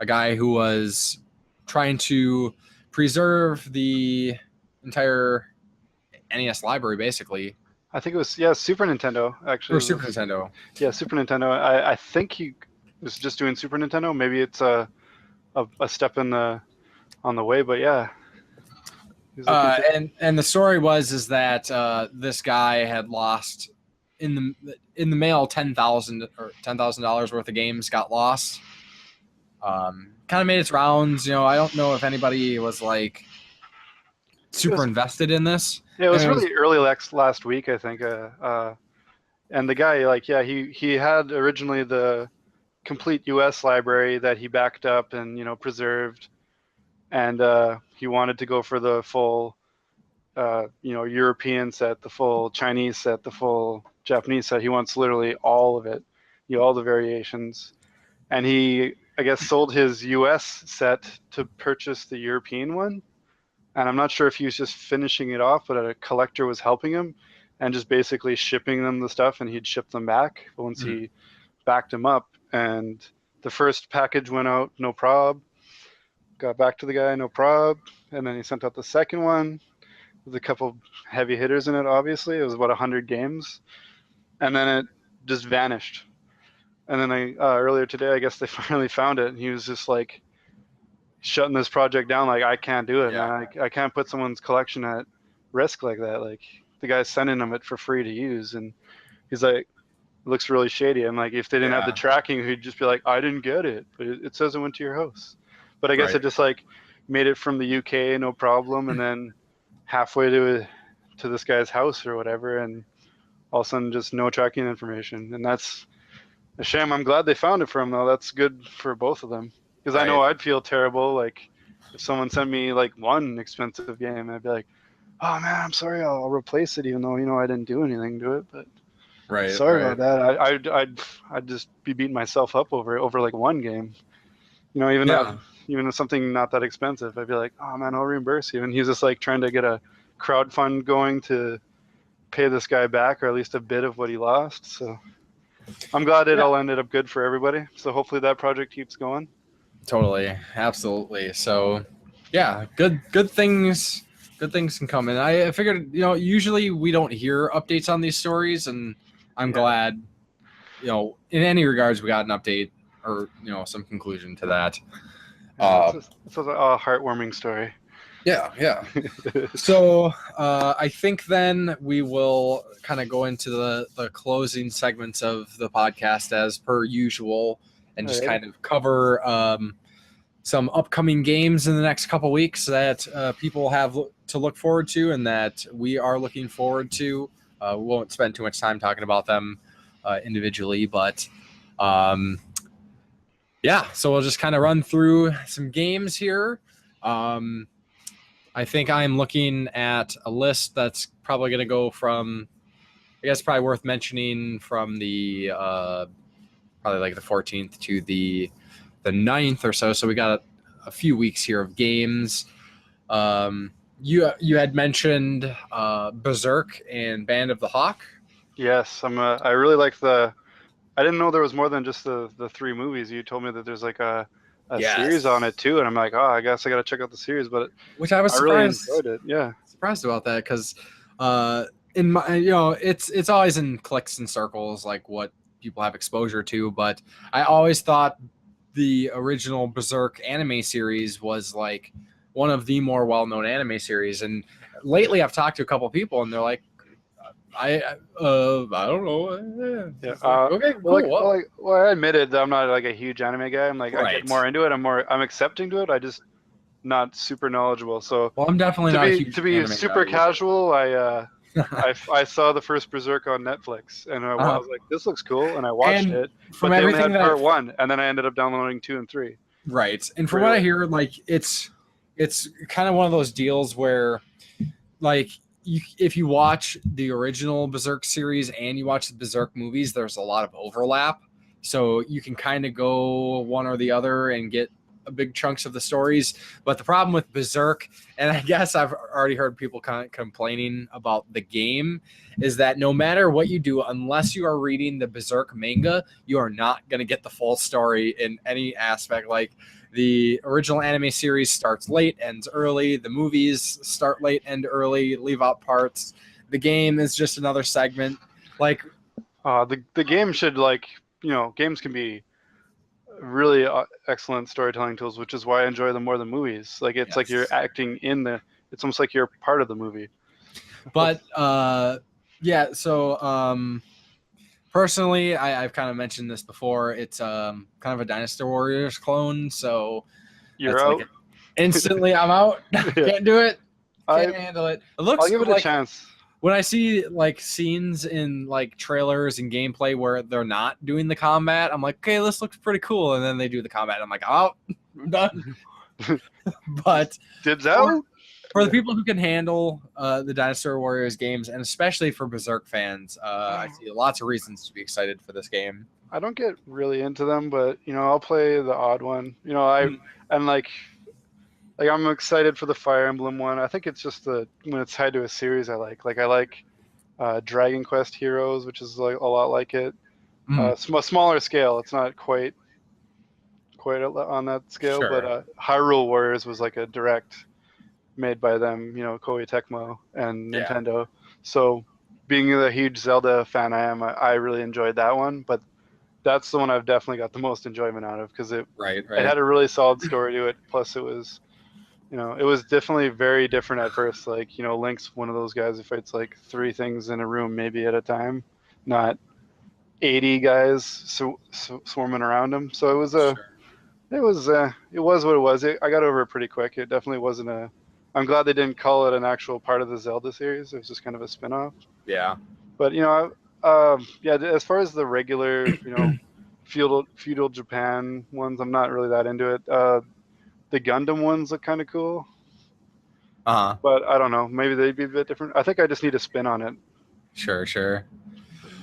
guy who was trying to preserve the entire NES library, basically. I think it was Super Nintendo actually. Or Super Nintendo. Yeah, Super Nintendo. I think he was just doing Super Nintendo. Maybe it's a step on the way, but yeah. And the story was that this guy had lost in the mail $10,000 worth of games got lost. Kind of made its rounds. I don't know if anybody was like super invested in this. Yeah, it was really early last week, I think. And the guy, he had originally the complete U.S. library that he backed up and preserved, and he wanted to go for the full, European set, the full Chinese set, the full Japanese set. He wants literally all of it, all the variations, and he, I guess, sold his U.S. set to purchase the European one. And I'm not sure if he was just finishing it off, but a collector was helping him and just basically shipping them the stuff, and he'd ship them back once he backed him up. And the first package went out, no prob. Got back to the guy, no prob. And then he sent out the second one with a couple heavy hitters in it, obviously. It was about 100 games. And then it just vanished. And then earlier today, I guess they finally found it, and he was just like shutting this project down, like, I can't do it, man. I can't put someone's collection at risk like that. Like, the guy's sending them it for free to use, and he's like, it looks really shady. I'm like, if they didn't have the tracking, he'd just be like, I didn't get it, but it says it went to your house. But I guess it just like made it from the UK, no problem, and then halfway to this guy's house or whatever, and all of a sudden just no tracking information. And that's a shame. I'm glad they found it for him, though. That's good for both of them. Because I know I'd feel terrible, like, if someone sent me, like, one expensive game, I'd be like, oh, man, I'm sorry, I'll replace it, even though, I didn't do anything to it. But sorry about that. I'd just be beating myself up over like one game. Even if something not that expensive, I'd be like, oh, man, I'll reimburse you. And he's just, like, trying to get a crowdfund going to pay this guy back, or at least a bit of what he lost. So I'm glad it all ended up good for everybody. So hopefully that project keeps going. Totally, absolutely. So, yeah, good things can come. And I figured, usually we don't hear updates on these stories, and I'm glad, in any regards, we got an update or some conclusion to that. It's a heartwarming story. Yeah. So I think then we will kind of go into the closing segments of the podcast as per usual, and just kind of cover some upcoming games in the next couple weeks that people have to look forward to, and that we are looking forward to. We won't spend too much time talking about them individually, but so we'll just kind of run through some games here. I think I'm looking at a list that's probably going to go from, I guess, probably worth mentioning from the probably like the 14th to the 9th or so. So we got a few weeks here of games. you had mentioned Berserk and Band of the Hawk. Yes, I really like the. I didn't know there was more than just the 3 movies. You told me that there's like a series on it too, and I'm like, oh, I guess I got to check out the series. But which I was I really enjoyed it. Yeah, surprised about that because in my it's always in clicks and circles like what people have exposure to, but I always thought the original Berserk anime series was like one of the more well-known anime series, and lately I've talked to a couple people and they're like, I don't know. yeah. Like, okay, cool. Well, I admitted that I'm not like a huge anime guy. I'm like, I Right. get more into it. I'm accepting to it. I just not super knowledgeable. So Well, I'm definitely not a huge to be anime super guy. casual, I saw the first Berserk on Netflix, and I was like, this looks cool, and I watched it. From but they only everything had that part 1, and then I ended up downloading 2 and 3. Right. And from what I hear, like it's kind of one of those deals where like if you watch the original Berserk series and you watch the Berserk movies, there's a lot of overlap. So you can kind of go one or the other and get a big chunks of the stories. But the problem with Berserk, and I guess I've already heard people kind of complaining about the game, is that no matter what you do, unless you are reading the Berserk manga, you are not going to get the full story in any aspect. Like the original anime series starts late, ends early. The movies start late, end early, leave out parts. The game is just another segment. Like the game should games can be really excellent storytelling tools, which is why I enjoy them more than movies. Like it's like you're acting it's almost like you're part of the movie. But so personally, I've kind of mentioned this before. It's kind of a Dynasty Warriors clone, so you're out. like instantly. I'm out. Can't do it. Can't handle it. It looks. I'll give it a chance. When I see like scenes in like trailers and gameplay where they're not doing the combat, I'm like, okay, this looks pretty cool. And then they do the combat. I'm like, oh, I'm done. But dibs out. For the people who can handle the Dynasty Warriors games, and especially for Berserk fans, I see lots of reasons to be excited for this game. I don't get really into them, but I'll play the odd one. And like I'm excited for the Fire Emblem one. I think it's just when it's tied to a series I like. Like I like Dragon Quest Heroes, which is like a lot like it. Smaller scale. It's not quite on that scale, Sure. But Hyrule Warriors was like a direct made by them, Koei Tecmo and Nintendo. Yeah. So being a huge Zelda fan I really enjoyed that one, but that's the one I've definitely got the most enjoyment out of because it had a really solid story to it. Plus it was it was definitely very different at first. Like, Link's one of those guys who fights like 3 things in a room maybe at a time, not 80 guys swarming around him. So it was it was what it was. I got over it pretty quick. It definitely wasn't I'm glad they didn't call it an actual part of the Zelda series. It was just kind of a spin-off. Yeah. But as far as the regular, feudal Japan ones, I'm not really that into it. The Gundam ones look kind of cool. But I don't know. Maybe they'd be a bit different. I think I just need a spin on it. Sure.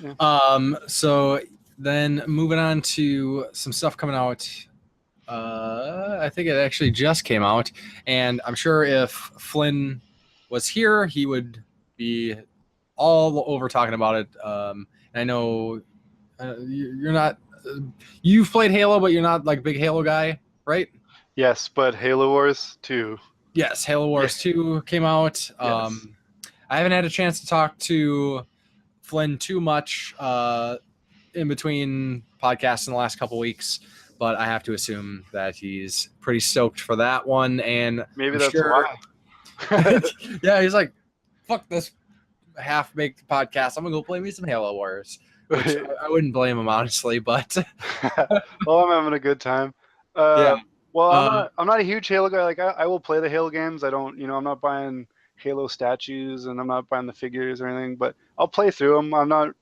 Yeah. So then moving on to some stuff coming out. I think it actually just came out, and I'm sure if Flynn was here, he would be all over talking about it. And I know you're not. You've played Halo, but you're not like a big Halo guy, right? Yes, but Halo Wars 2. Yes, Halo Wars 2 came out. Yes. I haven't had a chance to talk to Flynn too much in between podcasts in the last couple weeks, but I have to assume that he's pretty stoked for that one. And maybe that's why. Yeah, he's like, fuck this half-baked podcast. I'm going to go play me some Halo Wars, which I wouldn't blame him, honestly, but... Well, I'm having a good time. Yeah. Well, I'm not a huge Halo guy. Like I will play the Halo games. I don't, I'm not buying Halo statues and I'm not buying the figures or anything, but I'll play through them. I'm not.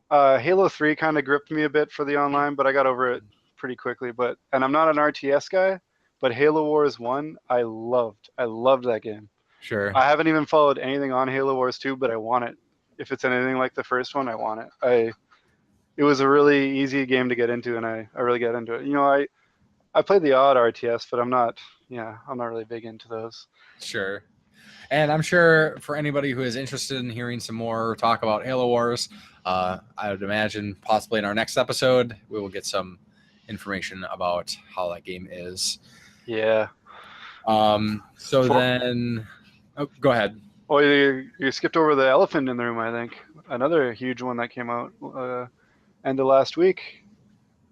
Halo 3 kind of gripped me a bit for the online, but I got over it pretty quickly. And I'm not an RTS guy, but Halo Wars 1, I loved that game. Sure. I haven't even followed anything on Halo Wars 2, but I want it. If it's anything like the first one, I want it. It was a really easy game to get into, and I really got into it. I played the odd RTS, but I'm not really big into those. Sure. And I'm sure for anybody who is interested in hearing some more talk about Halo Wars, I would imagine possibly in our next episode, we will get some information about how that game is. Yeah. Then, go ahead. Oh, you skipped over the elephant in the room, I think. Another huge one that came out end of last week.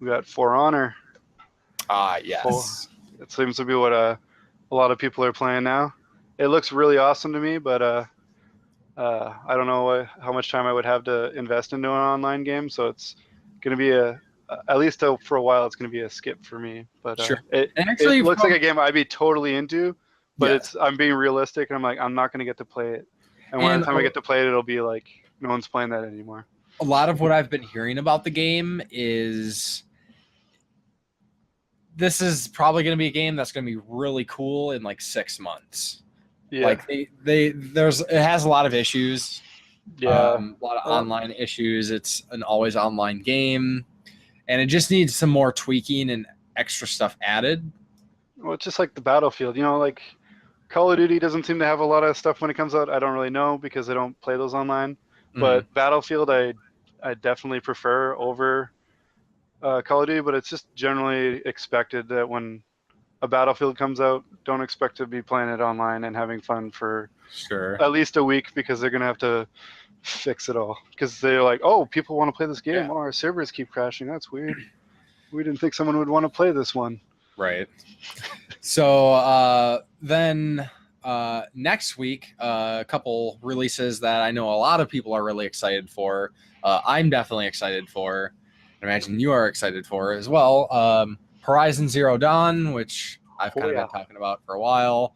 We got For Honor. Yes. It seems to be what a lot of people are playing now. It looks really awesome to me, but I don't know how much time I would have to invest into an online game. So it's going to be at least for a while, it's going to be a skip for me. But Sure. It looks like a game I'd be totally into. But I'm being realistic, and I'm like, I'm not going to get to play it. And by the time I get to play it, it'll be like no one's playing that anymore. A lot of what I've been hearing about the game is this is probably going to be a game that's going to be really cool in like 6 months. Yeah. Like it has a lot of issues. Yeah. A lot of online issues. It's an always online game, and it just needs some more tweaking and extra stuff added. Well, it's just like the Battlefield, like Call of Duty doesn't seem to have a lot of stuff when it comes out. I don't really know because I don't play those online. But Battlefield, I definitely prefer over Call of Duty. But it's just generally expected that when a Battlefield comes out, don't expect to be playing it online and having fun for at least a week because they're gonna have to fix it all. Because they're like, oh, people want to play this game. Yeah. Oh, our servers keep crashing. That's weird. We didn't think someone would want to play this one. Right. So then next week, a couple releases that I know a lot of people are really excited for. I'm definitely excited for. I imagine you are excited for as well. Horizon Zero Dawn, which I've kind of been talking about for a while.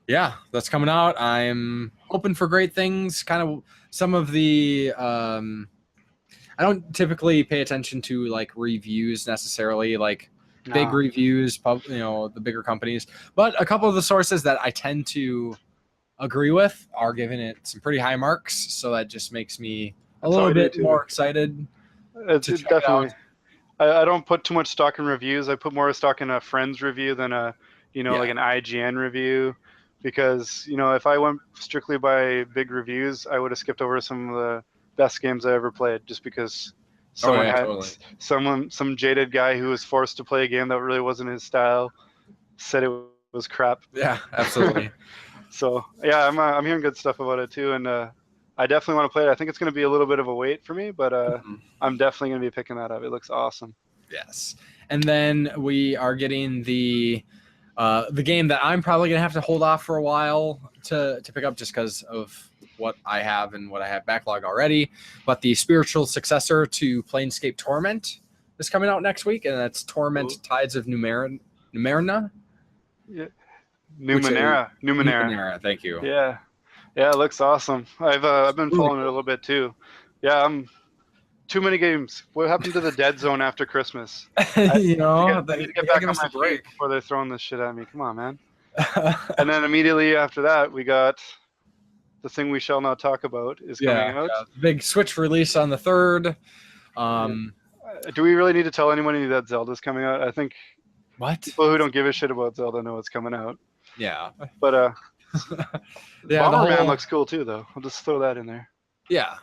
That's coming out. I'm hoping for great things. Kind of some of the I don't typically pay attention to like reviews necessarily, like big reviews, the bigger companies. But a couple of the sources that I tend to agree with are giving it some pretty high marks. So that just makes me a little bit more excited. It's definitely. I don't put too much stock in reviews. I put more stock in a friend's review than like an IGN review. Because, if I went strictly by big reviews, I would have skipped over some of the best games I ever played just because some jaded guy who was forced to play a game that really wasn't his style said it was crap. Yeah, absolutely. So yeah, I'm hearing good stuff about it too, and I definitely want to play it. I think it's going to be a little bit of a wait for me, but I'm definitely going to be picking that up. It looks awesome. Yes, and then we are getting the game that I'm probably going to have to hold off for a while to pick up just because of what I have and what I have backlog already. But the spiritual successor to Planescape Torment is coming out next week, and that's Torment Tides of Numenera. Yeah. Numenera. Thank you. Yeah, it looks awesome. I've been following it a little bit too. Yeah, too many games. What happened to the Dead Zone after Christmas? I need to get back on my feet before they're throwing this shit at me. Come on, man. And then immediately after that, we got The Thing We Shall Not Talk About is coming out. Yeah. Big Switch release on the 3rd. Do we really need to tell anyone that Zelda's coming out? I think people who don't give a shit about Zelda know it's coming out. Yeah. But Bomberman looks cool too, though. I'll just throw that in there. Yeah.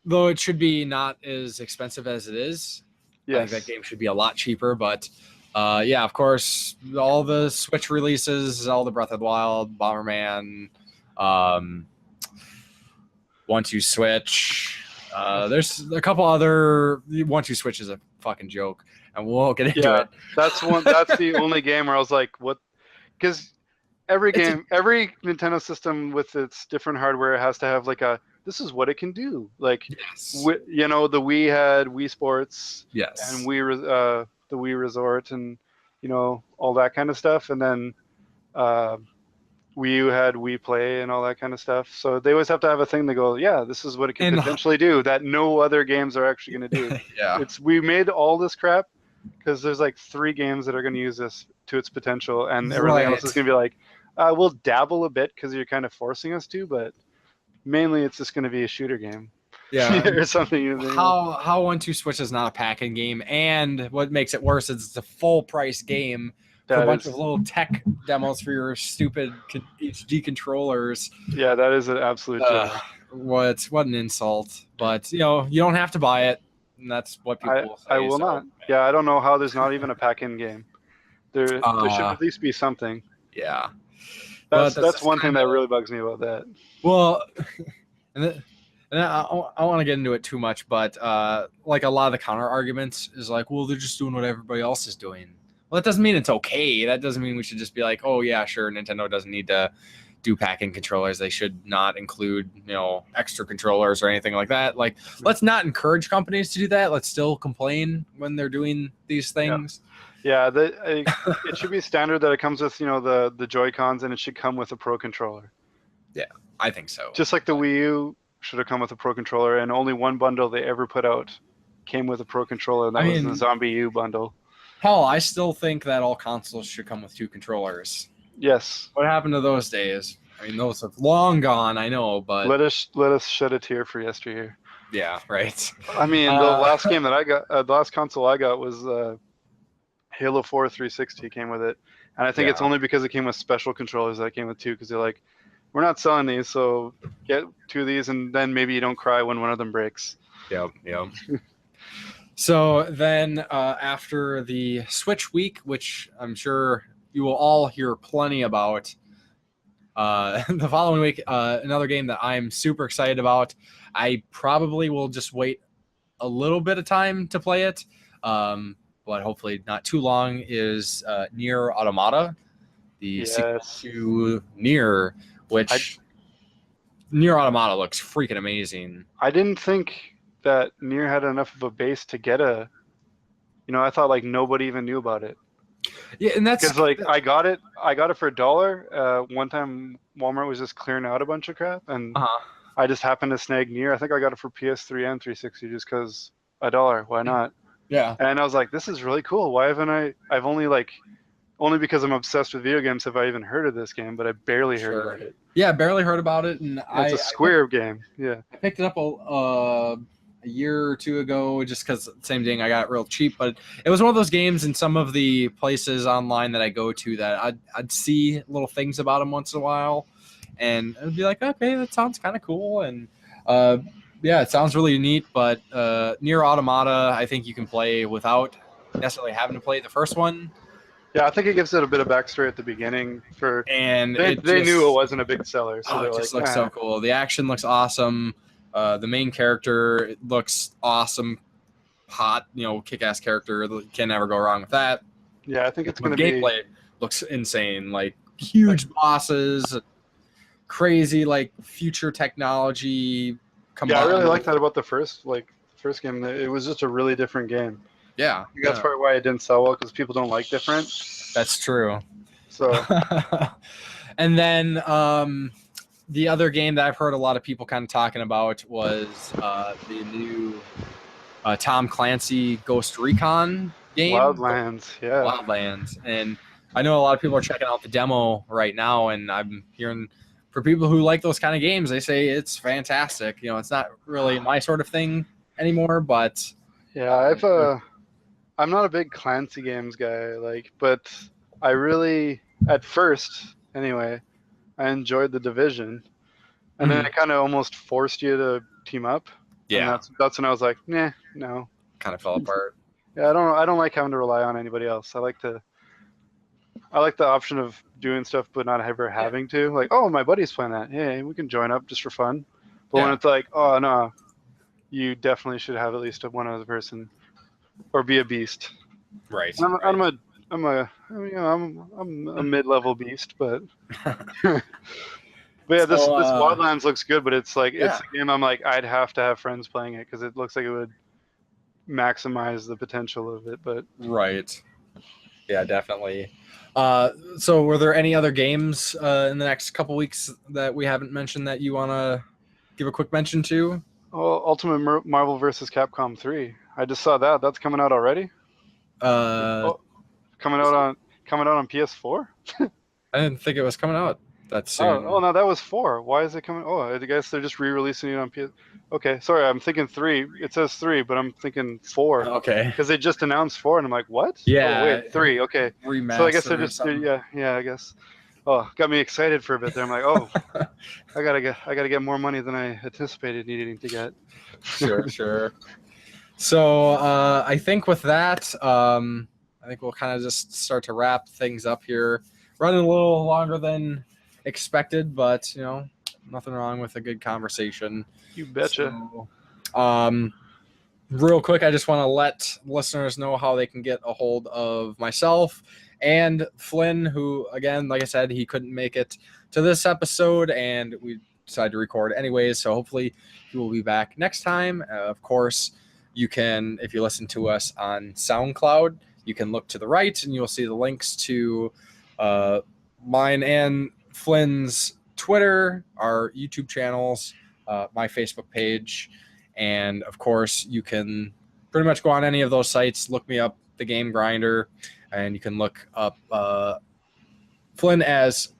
Though it should be not as expensive as it is. Yes. I think that game should be a lot cheaper, but of course, all the Switch releases, Zelda Breath of the Wild, Bomberman, Once You Switch. There's a couple other. Once You Switch is a fucking joke, and we'll get into it. That's the only game where I was like, what? Because every Nintendo system with its different hardware has to have like this is what it can do. Like, the Wii had Wii Sports, and the Wii Resort, and all that kind of stuff, and then Wii U had Wii Play and all that kind of stuff. So they always have to have a thing to go, this is what it can potentially do that no other games are actually going to do. We made all this crap because there's like 3 games that are going to use this to its potential, and everything else is going to be like, we'll dabble a bit because you're kind of forcing us to, but mainly it's just going to be a shooter game. Yeah. Or something. How 1-2 Switch is not a pack-in game, and what makes it worse is it's a full price game for a That bunch is, of little tech demos for your stupid HD controllers. yeah, that is an absolute joke. What an insult! But you don't have to buy it, and that's what people will say. I will not. Yeah, I don't know how there's not even a pack-in game. There should at least be something. Yeah, That's one thing that really bugs me about that. Well, and I want to get into it too much, but like a lot of the counter arguments is like, well, they're just doing what everybody else is doing. Well, that doesn't mean it's okay. That doesn't mean we should just be like, oh yeah, sure, Nintendo doesn't need to do pack-in controllers. They should not include, extra controllers or anything like that. Like, let's not encourage companies to do that. Let's still complain when they're doing these things. Yeah, it should be standard that it comes with, the Joy-Cons, and it should come with a Pro controller. Yeah, I think so. Just like the Wii U should have come with a Pro controller, and only one bundle they ever put out came with a Pro controller, and that was the Zombie U bundle. Hell, I still think that all consoles should come with 2 controllers. Yes. What happened to those days? I mean, those have long gone, I know, but let us shed a tear for yesteryear. Yeah, right. I mean, the last game that I got, the last console I got was Halo 4 360 came with it, and I think it's only because it came with special controllers that it came with 2, because they're like, we're not selling these, so get 2 of these, and then maybe you don't cry when one of them breaks. Yep. So then after the Switch week, which I'm sure you will all hear plenty about, the following week, another game that I'm super excited about. I probably will just wait a little bit of time to play it, but hopefully not too long, is Nier Automata, the sequel to Nier, which Nier Automata looks freaking amazing. I didn't think that Nier had enough of a base to get I thought like nobody even knew about it. Yeah, and that's because like I got it for $1. One time Walmart was just clearing out a bunch of crap, and I just happened to snag Nier. I think I got it for PS3 and 360 just because $1. Why not? Yeah. And I was like, this is really cool. Why haven't I've only because I'm obsessed with video games have I even heard of this game, but I barely heard about it. Yeah, barely heard about it, and it's a Square game. Yeah. I picked it up a year or 2 ago just because same thing, I got it real cheap, but it was one of those games in some of the places online that I go to that I'd see little things about them once in a while, and I'd be like, okay, that sounds kind of cool, and yeah, it sounds really neat. But Nier Automata, I think you can play without necessarily having to play the first one. Yeah, I think it gives it a bit of backstory at the beginning and they knew it wasn't a big seller, so it just looks so cool. The action looks awesome. The main character looks awesome, hot, kick-ass character. Can never go wrong with that. Yeah, I think it's going to gameplay looks insane, like huge bosses, crazy like future technology. I really like that about the first game. It was just a really different game. Yeah, I think that's probably why it didn't sell well, because people don't like different. That's true. So, and then the other game that I've heard a lot of people kind of talking about was the new Tom Clancy Ghost Recon game. Wildlands, yeah. Wildlands. And I know a lot of people are checking out the demo right now, and I'm hearing for people who like those kind of games, they say it's fantastic. It's not really my sort of thing anymore, but... Yeah, I'm not a big Clancy games guy, but I really, at first, anyway, I enjoyed The Division, and then it kind of almost forced you to team up. Yeah, and that's when I was like, nah, no. Kind of fell apart. Yeah, I don't like having to rely on anybody else. I like the option of doing stuff, but not ever having to. Like, oh, my buddy's playing that. Hey, we can join up just for fun. But when it's like, oh no, you definitely should have at least one other person, or be a beast. Right. I'm a mid-level beast, but but yeah, this Wildlands looks good, but it's like it's a game I'm like I'd have to have friends playing it because it looks like it would maximize the potential of it. But right. Yeah, definitely. So were there any other games in the next couple weeks that we haven't mentioned that you want to give a quick mention to? Oh, Ultimate Marvel vs. Capcom 3. I just saw that. That's coming out already? Coming out on PS4? I didn't think it was coming out that soon. Oh no, that was 4. Why is it coming? Oh, I guess they're just re-releasing it on PS. Okay, sorry, I'm thinking 3. It says 3, but I'm thinking 4. Okay. Because they just announced 4, and I'm like, what? Yeah. Oh, wait, 3. Okay. Remaster. So I guess they're just yeah. I guess. Oh, got me excited for a bit there. I'm like, oh, I gotta get more money than I anticipated needing to get. Sure. So I think with that, I think we'll kind of just start to wrap things up here. Running a little longer than expected, but nothing wrong with a good conversation. You betcha. So, real quick, I just want to let listeners know how they can get a hold of myself and Flynn, who, again, like I said, he couldn't make it to this episode, and we decided to record anyways. So hopefully he will be back next time. Of course, you can, if you listen to us on SoundCloud, you can look to the right and you'll see the links to mine and Flynn's Twitter, our YouTube channels, my Facebook page, and of course you can pretty much go on any of those sites, look me up, The Game Grinder, and you can look up Flynn as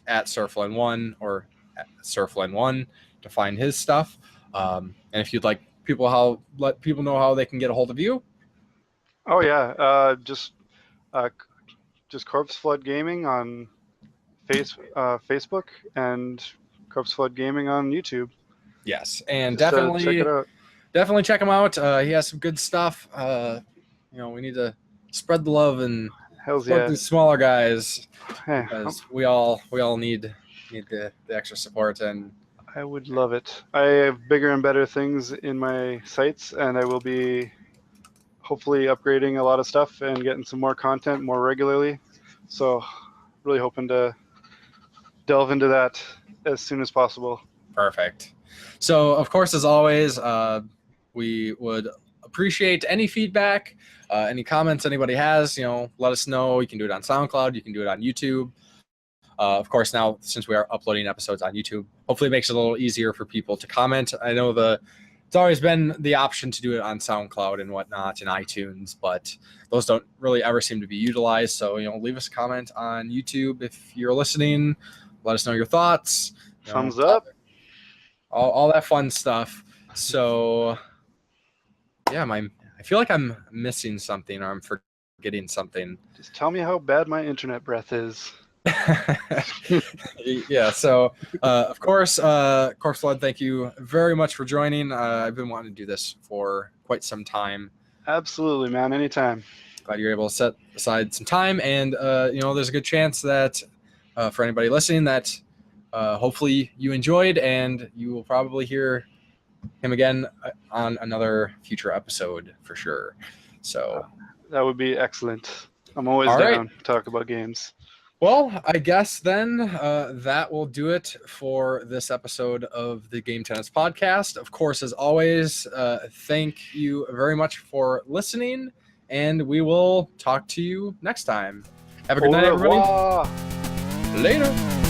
at SirFlynn1 or at SirFlynn1 to find his stuff. And if you'd like let people know how they can get a hold of you. Oh yeah, just Corpse Flood Gaming on Facebook and Corpse Flood Gaming on YouTube. Yes, and Just, definitely check it out. Definitely check him out. He has some good stuff. We need to spread the love and support these smaller guys, because we all need the extra support. And I would love it. I have bigger and better things in my sights, and I will be hopefully upgrading a lot of stuff and getting some more content more regularly. So really hoping to delve into that as soon as possible. Perfect. So, of course, as always, we would appreciate any feedback, any comments anybody has. Let us know. You can do it on SoundCloud. You can do it on YouTube. Of course, now, since we are uploading episodes on YouTube, hopefully it makes it a little easier for people to comment. I know it's always been the option to do it on SoundCloud and whatnot and iTunes, but those don't really ever seem to be utilized. So, leave us a comment on YouTube if you're listening. Let us know your thoughts. Thumbs up. All that fun stuff. So, yeah, I feel like I'm missing something or I'm forgetting something. Just tell me how bad my internet breath is. Yeah, so of course, Corpse Flood, thank you very much for joining. I've been wanting to do this for quite some time. Absolutely, man. Anytime. Glad you're able to set aside some time, and there's a good chance that for anybody listening that hopefully you enjoyed, and you will probably hear him again on another future episode for sure. So that would be excellent. I'm always down to talk about games. Well, I guess then that will do it for this episode of the Game Tenants Podcast. Of course, as always, thank you very much for listening, and we will talk to you next time. Have a good night, everybody. Later.